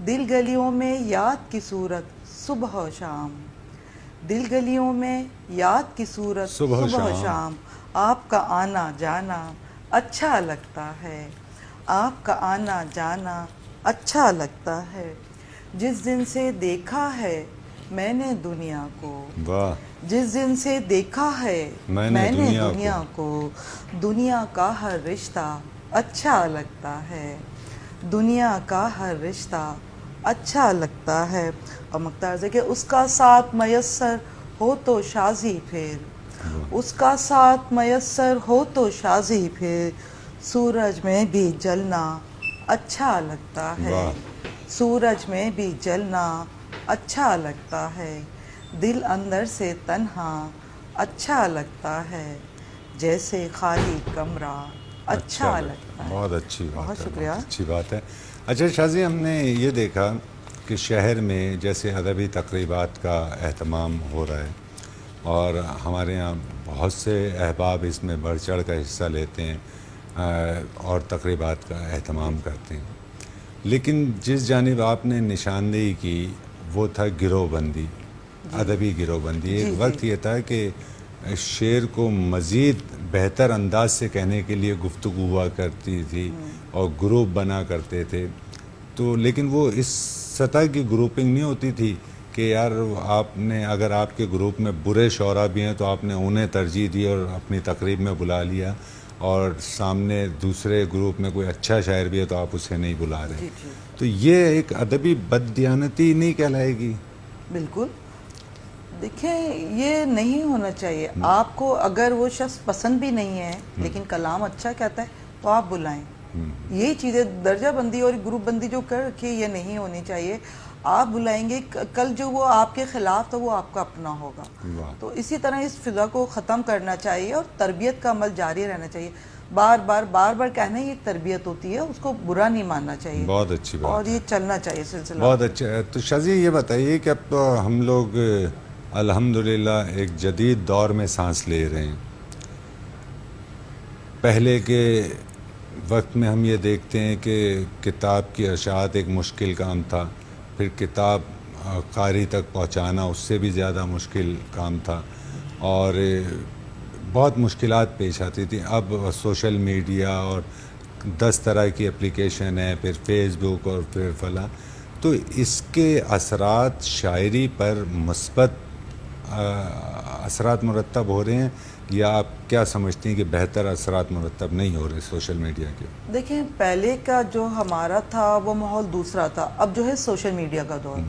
دل گلیوں میں یاد کی صورت صبح و شام. دل گلیوں میں یاد کی صورت صبح و شام. آپ کا آنا جانا اچھا لگتا ہے. آپ کا آنا جانا اچھا لگتا ہے. جس دن سے دیکھا ہے میں نے دنیا کو. واہ. جس دن سے دیکھا ہے میں نے دنیا کو. دنیا کا ہر رشتہ اچھا لگتا ہے. دنیا کا ہر رشتہ اچھا لگتا ہے. اور مختار سے کہ اس کا ساتھ میسر ہو تو شازی پھر. اس کا ساتھ میسر ہو تو شازی پھر. سورج میں بھی جلنا اچھا لگتا ہے. سورج میں بھی جلنا اچھا لگتا ہے. دل اندر سے تنہا اچھا لگتا ہے جیسے خالی کمرہ اچھا لگتا ہے. بہت اچھی بات ہے. بہت شکریہ. بہت اچھی بات ہے. اچھا شازی، ہم نے یہ دیکھا کہ شہر میں جیسے ادبی تقریبات کا اہتمام ہو رہا ہے اور ہمارے یہاں بہت سے احباب اس میں بڑھ چڑھ کر حصہ لیتے ہیں اور تقریبات کا اہتمام کرتے ہیں. لیکن جس جانب آپ نے نشاندہی کی وہ تھا گروہ بندی، ادبی گروہ بندی. ایک وقت یہ تھا کہ شعر کو مزید بہتر انداز سے کہنے کے لیے گفتگو ہوا کرتی تھی اور گروپ بنا کرتے تھے. تو لیکن وہ اس سطح کی گروپنگ نہیں ہوتی تھی کہ یار آپ نے اگر آپ کے گروپ میں برے شعراء بھی ہیں تو آپ نے انہیں ترجیح دی اور اپنی تقریب میں بلا لیا، اور سامنے دوسرے گروپ میں کوئی اچھا شاعر بھی ہے تو آپ اسے نہیں بلا رہے. تو یہ ایک ادبی بددیانتی نہیں کہلائے گی؟ بالکل. دیکھیں یہ نہیں ہونا چاہیے. آپ کو اگر وہ شخص پسند بھی نہیں ہے لیکن کلام اچھا کہتا ہے تو آپ بلائیں. یہ چیزیں درجہ بندی اور گروپ بندی جو کر کے یہ نہیں ہونی چاہیے. آپ بلائیں گے، کل جو وہ آپ کے خلاف تو وہ آپ کا اپنا ہوگا. تو اسی طرح اس فضا کو ختم کرنا چاہیے اور تربیت کا عمل جاری رہنا چاہیے. بار بار کہنا یہ تربیت ہوتی ہے، اس کو برا نہیں ماننا چاہیے. بہت اچھی بات. اور یہ چلنا چاہیے سلسلہ. بہت اچھا. تو شازیہ یہ بتائیے کہ اب تو ہم لوگ الحمدللہ ایک جدید دور میں سانس لے رہے ہیں. پہلے کے وقت میں ہم یہ دیکھتے ہیں کہ کتاب کی اشاعت ایک مشکل کام تھا، پھر کتاب قاری تک پہنچانا اس سے بھی زیادہ مشکل کام تھا اور بہت مشکلات پیش آتی تھیں. اب سوشل میڈیا اور 10 طرح کی اپلیکیشن ہے، پھر فیس بک اور پھر فلاں، تو اس کے اثرات شاعری پر مثبت اثرات مرتب ہو رہے ہیں، یا آپ کیا سمجھتی ہیں کہ بہتر اثرات مرتب نہیں ہو رہے سوشل میڈیا کے؟ دیکھیں پہلے کا جو ہمارا تھا وہ ماحول دوسرا تھا، اب جو ہے سوشل میڈیا کا دور،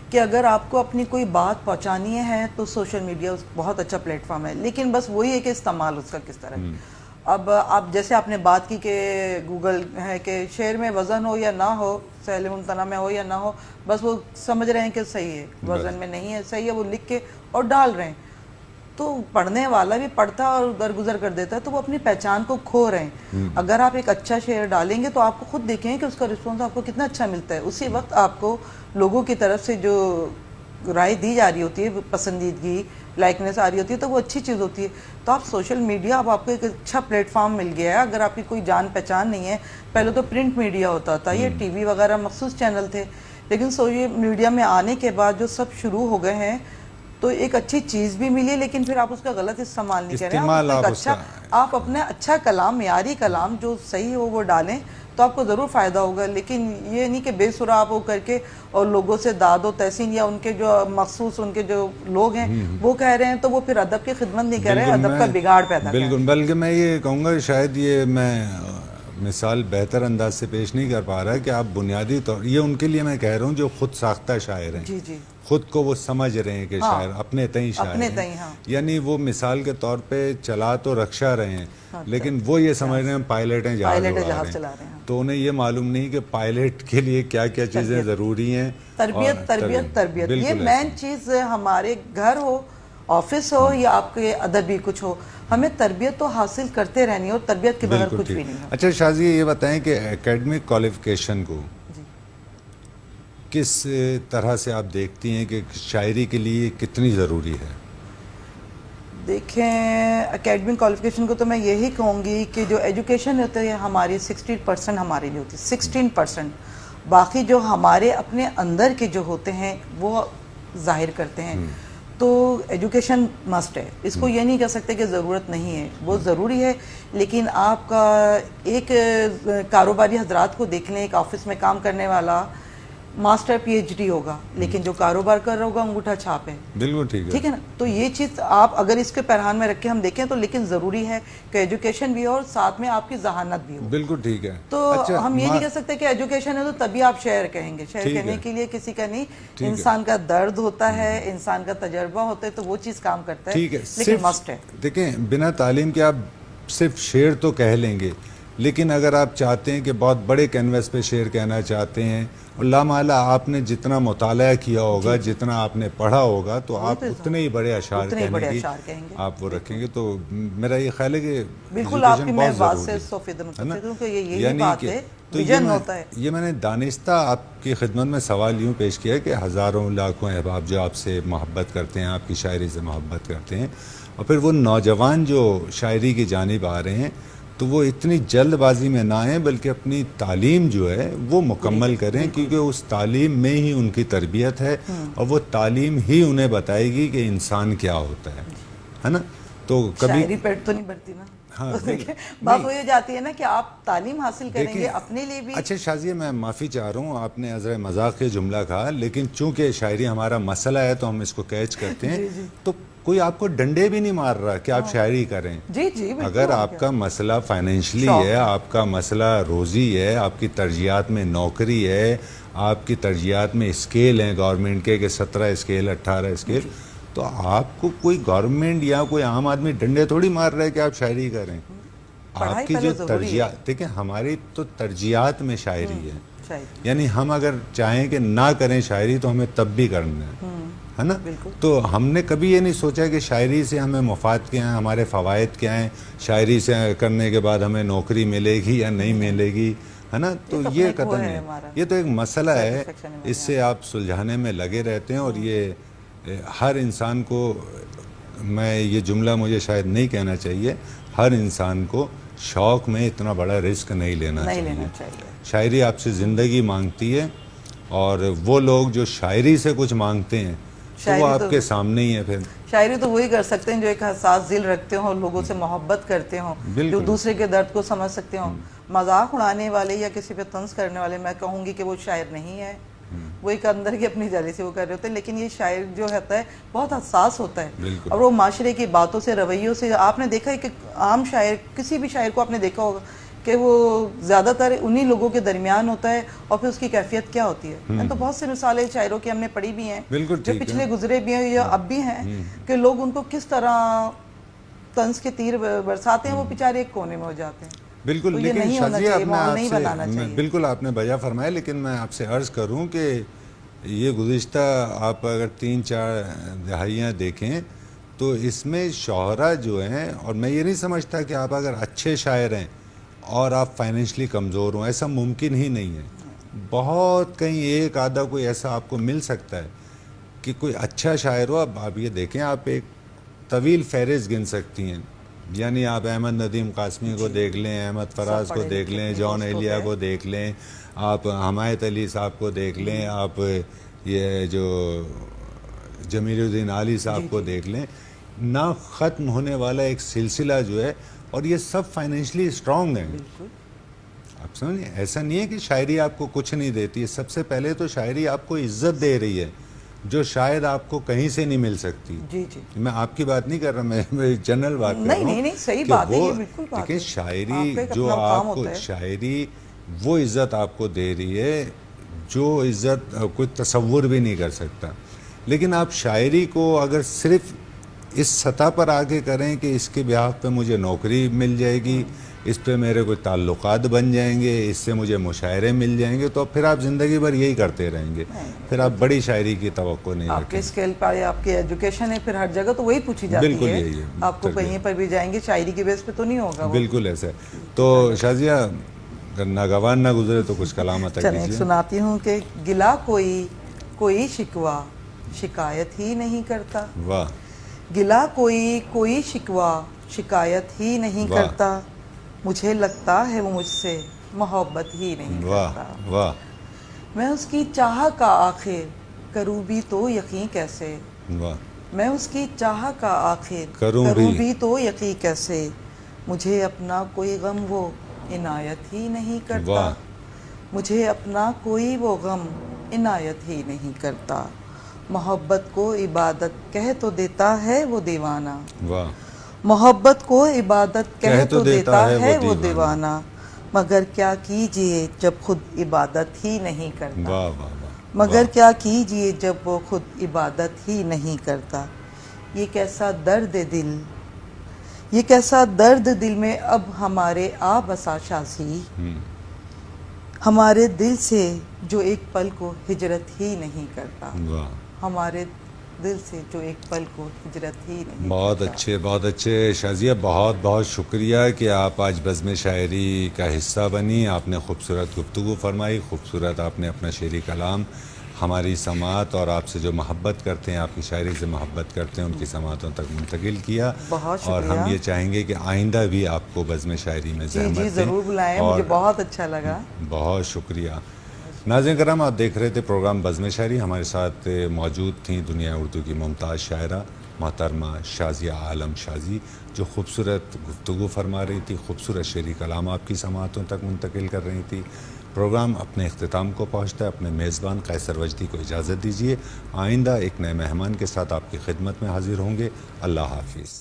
کہ اگر آپ کو اپنی کوئی بات پہنچانی ہے تو سوشل میڈیا بہت اچھا پلیٹ فارم ہے، لیکن بس وہی ہے کہ استعمال اس کا کس طرح ہے۔ اب آپ جیسے آپ نے بات کی کہ گوگل ہے کہ شعر میں وزن ہو یا نہ ہو، سہل ممتنع میں ہو یا نہ ہو، بس وہ سمجھ رہے ہیں کہ صحیح ہے، وزن میں نہیں ہے صحیح ہے، وہ لکھ کے اور ڈال رہے ہیں، تو پڑھنے والا بھی پڑھتا اور درگزر کر دیتا ہے، تو وہ اپنی پہچان کو کھو رہے ہیں۔ اگر آپ ایک اچھا شعر ڈالیں گے تو آپ کو خود دیکھیں کہ اس کا رسپانس آپ کو کتنا اچھا ملتا ہے، اسی وقت آپ کو لوگوں کی طرف سے جو رائے دی جا رہی ہوتی ہے، پسندیدگی لائکنیس آ رہی ہوتی ہے، تو وہ اچھی چیز ہوتی ہے۔ تو آپ سوشل میڈیا اب آپ کو ایک اچھا پلیٹ فارم مل گیا ہے۔ اگر آپ کی کوئی جان پہچان نہیں ہے، پہلے تو پرنٹ میڈیا ہوتا تھا، یہ ٹی وی وغیرہ مخصوص چینل تھے، لیکن سوشل میڈیا میں آنے کے بعد جو سب شروع ہو گئے ہیں تو ایک اچھی چیز بھی ملی، لیکن پھر آپ اس کا غلط استعمال نہیں کریں۔ آپ اپنا اچھا کلام، معیاری کلام جو صحیح ہو وہ ڈالیں تو آپ کو ضرور فائدہ ہوگا، لیکن یہ نہیں کہ بے سرا آپ وہ کر کے اور لوگوں سے داد و تحسین، یا ان کے جو مخصوص ان کے جو لوگ ہیں وہ کہہ رہے ہیں تو وہ پھر ادب کی خدمت نہیں کر رہے ہیں، ادب کا بگاڑ پیدا کر رہے ہیں۔ بالکل، بلکہ میں یہ کہوں گا شاید یہ میں مثال بہتر انداز سے پیش نہیں کر پا رہا کہ آپ بنیادی طور، یہ ان کے لیے میں کہہ رہا ہوں جو خود ساختہ شاعر ہیں، جی جی، خود کو وہ سمجھ رہے ہیں کہ شاعر اپنے تئیں شاعر ہیں، یعنی وہ مثال کے طور پہ چلا تو رکشہ رہے ہیں لیکن وہ یہ سمجھ رہے ہیں پائلٹ ہیں، جہاز چلا رہے ہیں، تو انہیں یہ معلوم نہیں کہ پائلٹ کے لیے کیا کیا چیزیں ضروری ہیں۔ تربیت یہ مین چیز، ہمارے گھر ہو، آفس ہو یا آپ کے ادبی کچھ ہو، ہمیں تربیت تو حاصل کرتے رہنی ہے، اور تربیت کے بغیر کچھ بھی نہیں ہے۔ اچھا شازیہ یہ بتائیں کہ اکیڈمک کوالیفیکیشن کو کس طرح سے آپ دیکھتی ہیں کہ شاعری کے لیے کتنی ضروری ہے؟ دیکھیں اکیڈمک کوالیفیکیشن کو تو میں یہی کہوں گی کہ جو ایجوکیشن ہوتی ہے ہماری 60% ہمارے لیے ہوتی ہے، 16%، باقی جو ہمارے اپنے اندر کے جو ہوتے ہیں وہ ظاہر کرتے ہیں۔ تو ایجوکیشن مسٹ ہے، اس کو یہ نہیں کہہ سکتے کہ ضرورت نہیں ہے، وہ ضروری ہے، لیکن آپ کا ایک کاروباری حضرات کو دیکھ لیں، ایک آفس میں کام کرنے والا ماسٹر پی ایچ ڈی ہوگا لیکن جو کاروبار کر رہا ہوگا انگوٹھا چھاپ ہے، بالکل ٹھیک ہے نا؟ تو یہ چیز آپ اگر اس کے پیرہان میں رکھے ہم دیکھیں تو، لیکن ضروری ہے کہ ایجوکیشن بھی ہو اور ساتھ میں آپ کی ذہانت بھی ہو۔ بالکل ٹھیک ہے۔ تو ہم یہ نہیں کہہ سکتے کہ ایجوکیشن ہے تو تبھی آپ شعر کہیں گے، شعر کہنے کے لیے کسی کا نہیں، انسان کا درد ہوتا ہے، انسان کا تجربہ ہوتا ہے، تو وہ چیز کام کرتا ہے، لیکن مسٹ ہے۔ دیکھیں بنا تعلیم کے آپ صرف شعر تو کہہ لیں گے، لیکن اگر آپ چاہتے ہیں کہ بہت بڑے کینوس پہ شعر کہنا چاہتے ہیں، اللہ معالی آپ نے جتنا مطالعہ کیا ہوگا، جتنا آپ نے پڑھا ہوگا، تو آپ اتنے ہی بڑے اشعار کہنے کی آپ وہ رکھیں گے۔ تو میرا یہ خیال ہے کہ بالکل آپ کی میں بات سے 100% ہوں کہ یہی بات ہے، ویژن ہوتا ہے۔ یہ میں نے دانستہ آپ کی خدمت میں سوال یوں پیش کیا کہ ہزاروں لاکھوں احباب جو آپ سے محبت کرتے ہیں، آپ کی شاعری سے محبت کرتے ہیں، اور پھر وہ نوجوان جو شاعری کی جانب آ رہے ہیں، تو وہ اتنی جلد بازی میں نہ آئیں بلکہ اپنی تعلیم جو ہے وہ مکمل کریں، کیونکہ اس تعلیم میں ہی ان کی تربیت ہے، اور وہ تعلیم ہی انہیں بتائے گی کہ انسان کیا ہوتا ہے نا؟ تو کبھی شاعری پیٹ تو نہیں بھرتی نا، بات ہو جاتی ہے نا کہ آپ تعلیم حاصل کریں گے اپنے لیے بھی۔ اچھا شازیہ میں معافی چاہ رہا ہوں، آپ نے عذر مذاق کے جملہ کہا، لیکن چونکہ شاعری ہمارا مسئلہ ہے تو ہم اس کو کیچ کرتے ہیں، تو کوئی آپ کو ڈنڈے بھی نہیں مار رہا کہ آپ شاعری کریں۔ اگر آپ کا مسئلہ فائنینشلی ہے، آپ کا مسئلہ روزی ہے، آپ کی ترجیحات میں نوکری ہے، آپ کی ترجیحات میں اسکیل ہیں گورنمنٹ کے کہ 17 اسکیل 18 اسکیل، تو آپ کو کوئی گورنمنٹ یا کوئی عام آدمی ڈنڈے تھوڑی مار رہا ہے کہ آپ شاعری کریں۔ آپ کی جو ترجیحات، دیکھیں ہماری تو ترجیحات میں شاعری ہے، یعنی ہم اگر چاہیں کہ نہ کریں شاعری تو ہمیں تب بھی کرنا ہے نا؟ تو ہم نے کبھی یہ نہیں سوچا کہ شاعری سے ہمیں مفاد کیا ہیں، ہمارے فوائد کیا ہیں، شاعری سے کرنے کے بعد ہمیں نوکری ملے گی یا نہیں ملے گی، ہے نا؟ تو یہ قدم ہے، یہ تو ایک مسئلہ ہے، اس سے آپ سلجھانے میں لگے رہتے ہیں، اور یہ ہر انسان کو، میں یہ جملہ مجھے شاید نہیں کہنا چاہیے، ہر انسان کو شوق میں اتنا بڑا رسک نہیں لینا چاہیے۔ شاعری آپ سے زندگی مانگتی ہے، اور وہ لوگ جو شاعری سے کچھ مانگتے ہیں تو وہ آپ کے سامنے ہی ہے پھر. شاعری تو وہی کر سکتے ہیں جو ایک حساس دل رکھتے ہوں, لوگوں سے محبت کرتے ہوں, جو دوسرے کے درد کو سمجھ سکتے ہوں. مذاق اڑانے والے یا کسی پہ طنز کرنے والے میں کہوں گی کہ وہ شاعر نہیں ہے, وہ ایک اندر کی اپنی جالی سے وہ کر رہے ہوتے ہیں. لیکن یہ شاعر جو ہوتا ہے بہت حساس ہوتا ہے, اور وہ معاشرے کی باتوں سے, رویوں سے. آپ نے دیکھا ہے کہ عام شاعر, کسی بھی شاعر کو آپ نے دیکھا ہوگا کہ وہ زیادہ تر انہی لوگوں کے درمیان ہوتا ہے, اور پھر اس کی کیفیت کیا ہوتی ہے. تو بہت سی مثالیں شاعروں کی ہم نے پڑھی بھی ہیں, جو پچھلے گزرے بھی ہیں یا اب بھی ہیں, کہ لوگ ان کو کس طرح طنز کے تیر برساتے ہیں, وہ بیچارے ایک کونے میں ہو جاتے ہیں. بالکل. لیکن شازیہ بالکل آپ نے بجا فرمایا, لیکن میں آپ سے عرض کروں کہ یہ گزشتہ آپ اگر 3-4 دہائیاں دیکھیں تو اس میں شعراء جو ہیں, اور میں یہ نہیں سمجھتا کہ آپ اگر اچھے شاعر ہیں اور آپ فائنینشلی کمزور ہوں, ایسا ممکن ہی نہیں ہے. بہت کہیں ایک آدھا کوئی ایسا آپ کو مل سکتا ہے کہ کوئی اچھا شاعر ہو. اب آپ یہ دیکھیں, آپ ایک طویل فہرست گن سکتی ہیں, یعنی آپ احمد ندیم قاسمی کو دیکھ لیں, احمد فراز کو دیکھ لیں, جان ایلیا کو دیکھ لیں, آپ حمایت علی صاحب کو دیکھ لیں, آپ یہ جو جمیل الدین عالی صاحب کو دیکھ لیں. نہ ختم ہونے والا ایک سلسلہ جو ہے, اور یہ سب فائنینشلی اسٹرانگ ہیں. آپ سمجھیں, ایسا نہیں ہے کہ شاعری آپ کو کچھ نہیں دیتی ہے. سب سے پہلے تو شاعری آپ کو عزت دے رہی ہے جو شاید آپ کو کہیں سے نہیں مل سکتی. میں آپ کی بات نہیں کر رہا, میں جنرل بات کر رہا ہوں. نہیں صحیح بات ہے, یہ بالکل بات ہے. لیکن شاعری جو آپ کو, شاعری وہ عزت آپ کو دے رہی ہے جو عزت کوئی تصور بھی نہیں کر سکتا. لیکن آپ شاعری کو اگر صرف اس سطح پر آگے کریں کہ اس کے بیہاف پہ مجھے نوکری مل جائے گی, اس پہ میرے کوئی تعلقات بن جائیں گے, اس سے مجھے مشاعرے مل جائیں گے, تو پھر آپ زندگی بھر یہی کرتے رہیں گے. پھر آپ بڑی شاعری کی توقع نہیں رکھیں. آپ کے اسکیل پر آپ کی ایجوکیشن ہے, پھر ہر جگہ تو وہی پوچھی جاتی ہے. بالکل یہی ہے, آپ کو کہیں پر بھی جائیں گے شاعری کی بیس پہ تو نہیں ہوگا. بالکل ایسا ہے. تو شازیہ ناگوان نہ گزرے تو کچھ کلام عطا کیجیے. سناتی ہوں کہ گلا کوئی شکوہ شکایت ہی نہیں کرتا. واہ. گلا کوئی شکوہ شکایت ہی نہیں کرتا, مجھے لگتا ہے وہ مجھ سے محبت ہی نہیں کرتا. واہ. میں اس کی چاہ کا آخر کروں بھی تو یقین کیسے. واہ. میں اس کی چاہ کا آخر کروں بھی تو یقین کیسے, مجھے اپنا کوئی غم وہ عنایت ہی نہیں کرتا. مجھے اپنا کوئی وہ غم عنایت ہی نہیں کرتا. محبت کو عبادت کہہ تو دیتا ہے وہ دیوانہ. واہ. محبت کو عبادت کہہ تو دیتا ہے وہ دیوانہ, مگر کیا کیجئے جب خود عبادت ہی نہیں کرتا. واہ واہ واہ. مگر کیا کیجئے جب وہ خود عبادت ہی نہیں کرتا. یہ کیسا درد دل, یہ کیسا درد دل میں اب ہمارے آ بسا شازی, ہمارے دل سے جو ایک پل کو ہجرت ہی نہیں کرتا. ہمارے دل سے جو ایک پل کو ہجرت ہی نہیں. بہت اچھے, بہت اچھے شازیہ, بہت بہت شکریہ کہ آپ آج بزم شاعری کا حصہ بنی. آپ نے خوبصورت گفتگو فرمائی, خوبصورت آپ نے اپنا شعری کلام ہماری سماعت اور آپ سے جو محبت کرتے ہیں, آپ کی شاعری سے محبت کرتے ہیں, ان کی سماعتوں تک منتقل کیا. اور ہم یہ چاہیں گے کہ آئندہ بھی آپ کو بزم شاعری میں زحمت دیں. جی ضرور بلائیں, مجھے بہت اچھا لگا. بہت شکریہ. ناظرین کرام, آپ دیکھ رہے تھے پروگرام بزم شاعری. ہمارے ساتھ موجود تھیں دنیا اردو کی ممتاز شاعرہ محترمہ شازیہ عالم شازی, جو خوبصورت گفتگو فرما رہی تھی, خوبصورت شعری کلام آپ کی سماعتوں تک منتقل کر رہی تھی. پروگرام اپنے اختتام کو پہنچتا ہے. اپنے میزبان قیصر وجدی کو اجازت دیجیے. آئندہ ایک نئے مہمان کے ساتھ آپ کی خدمت میں حاضر ہوں گے. اللہ حافظ.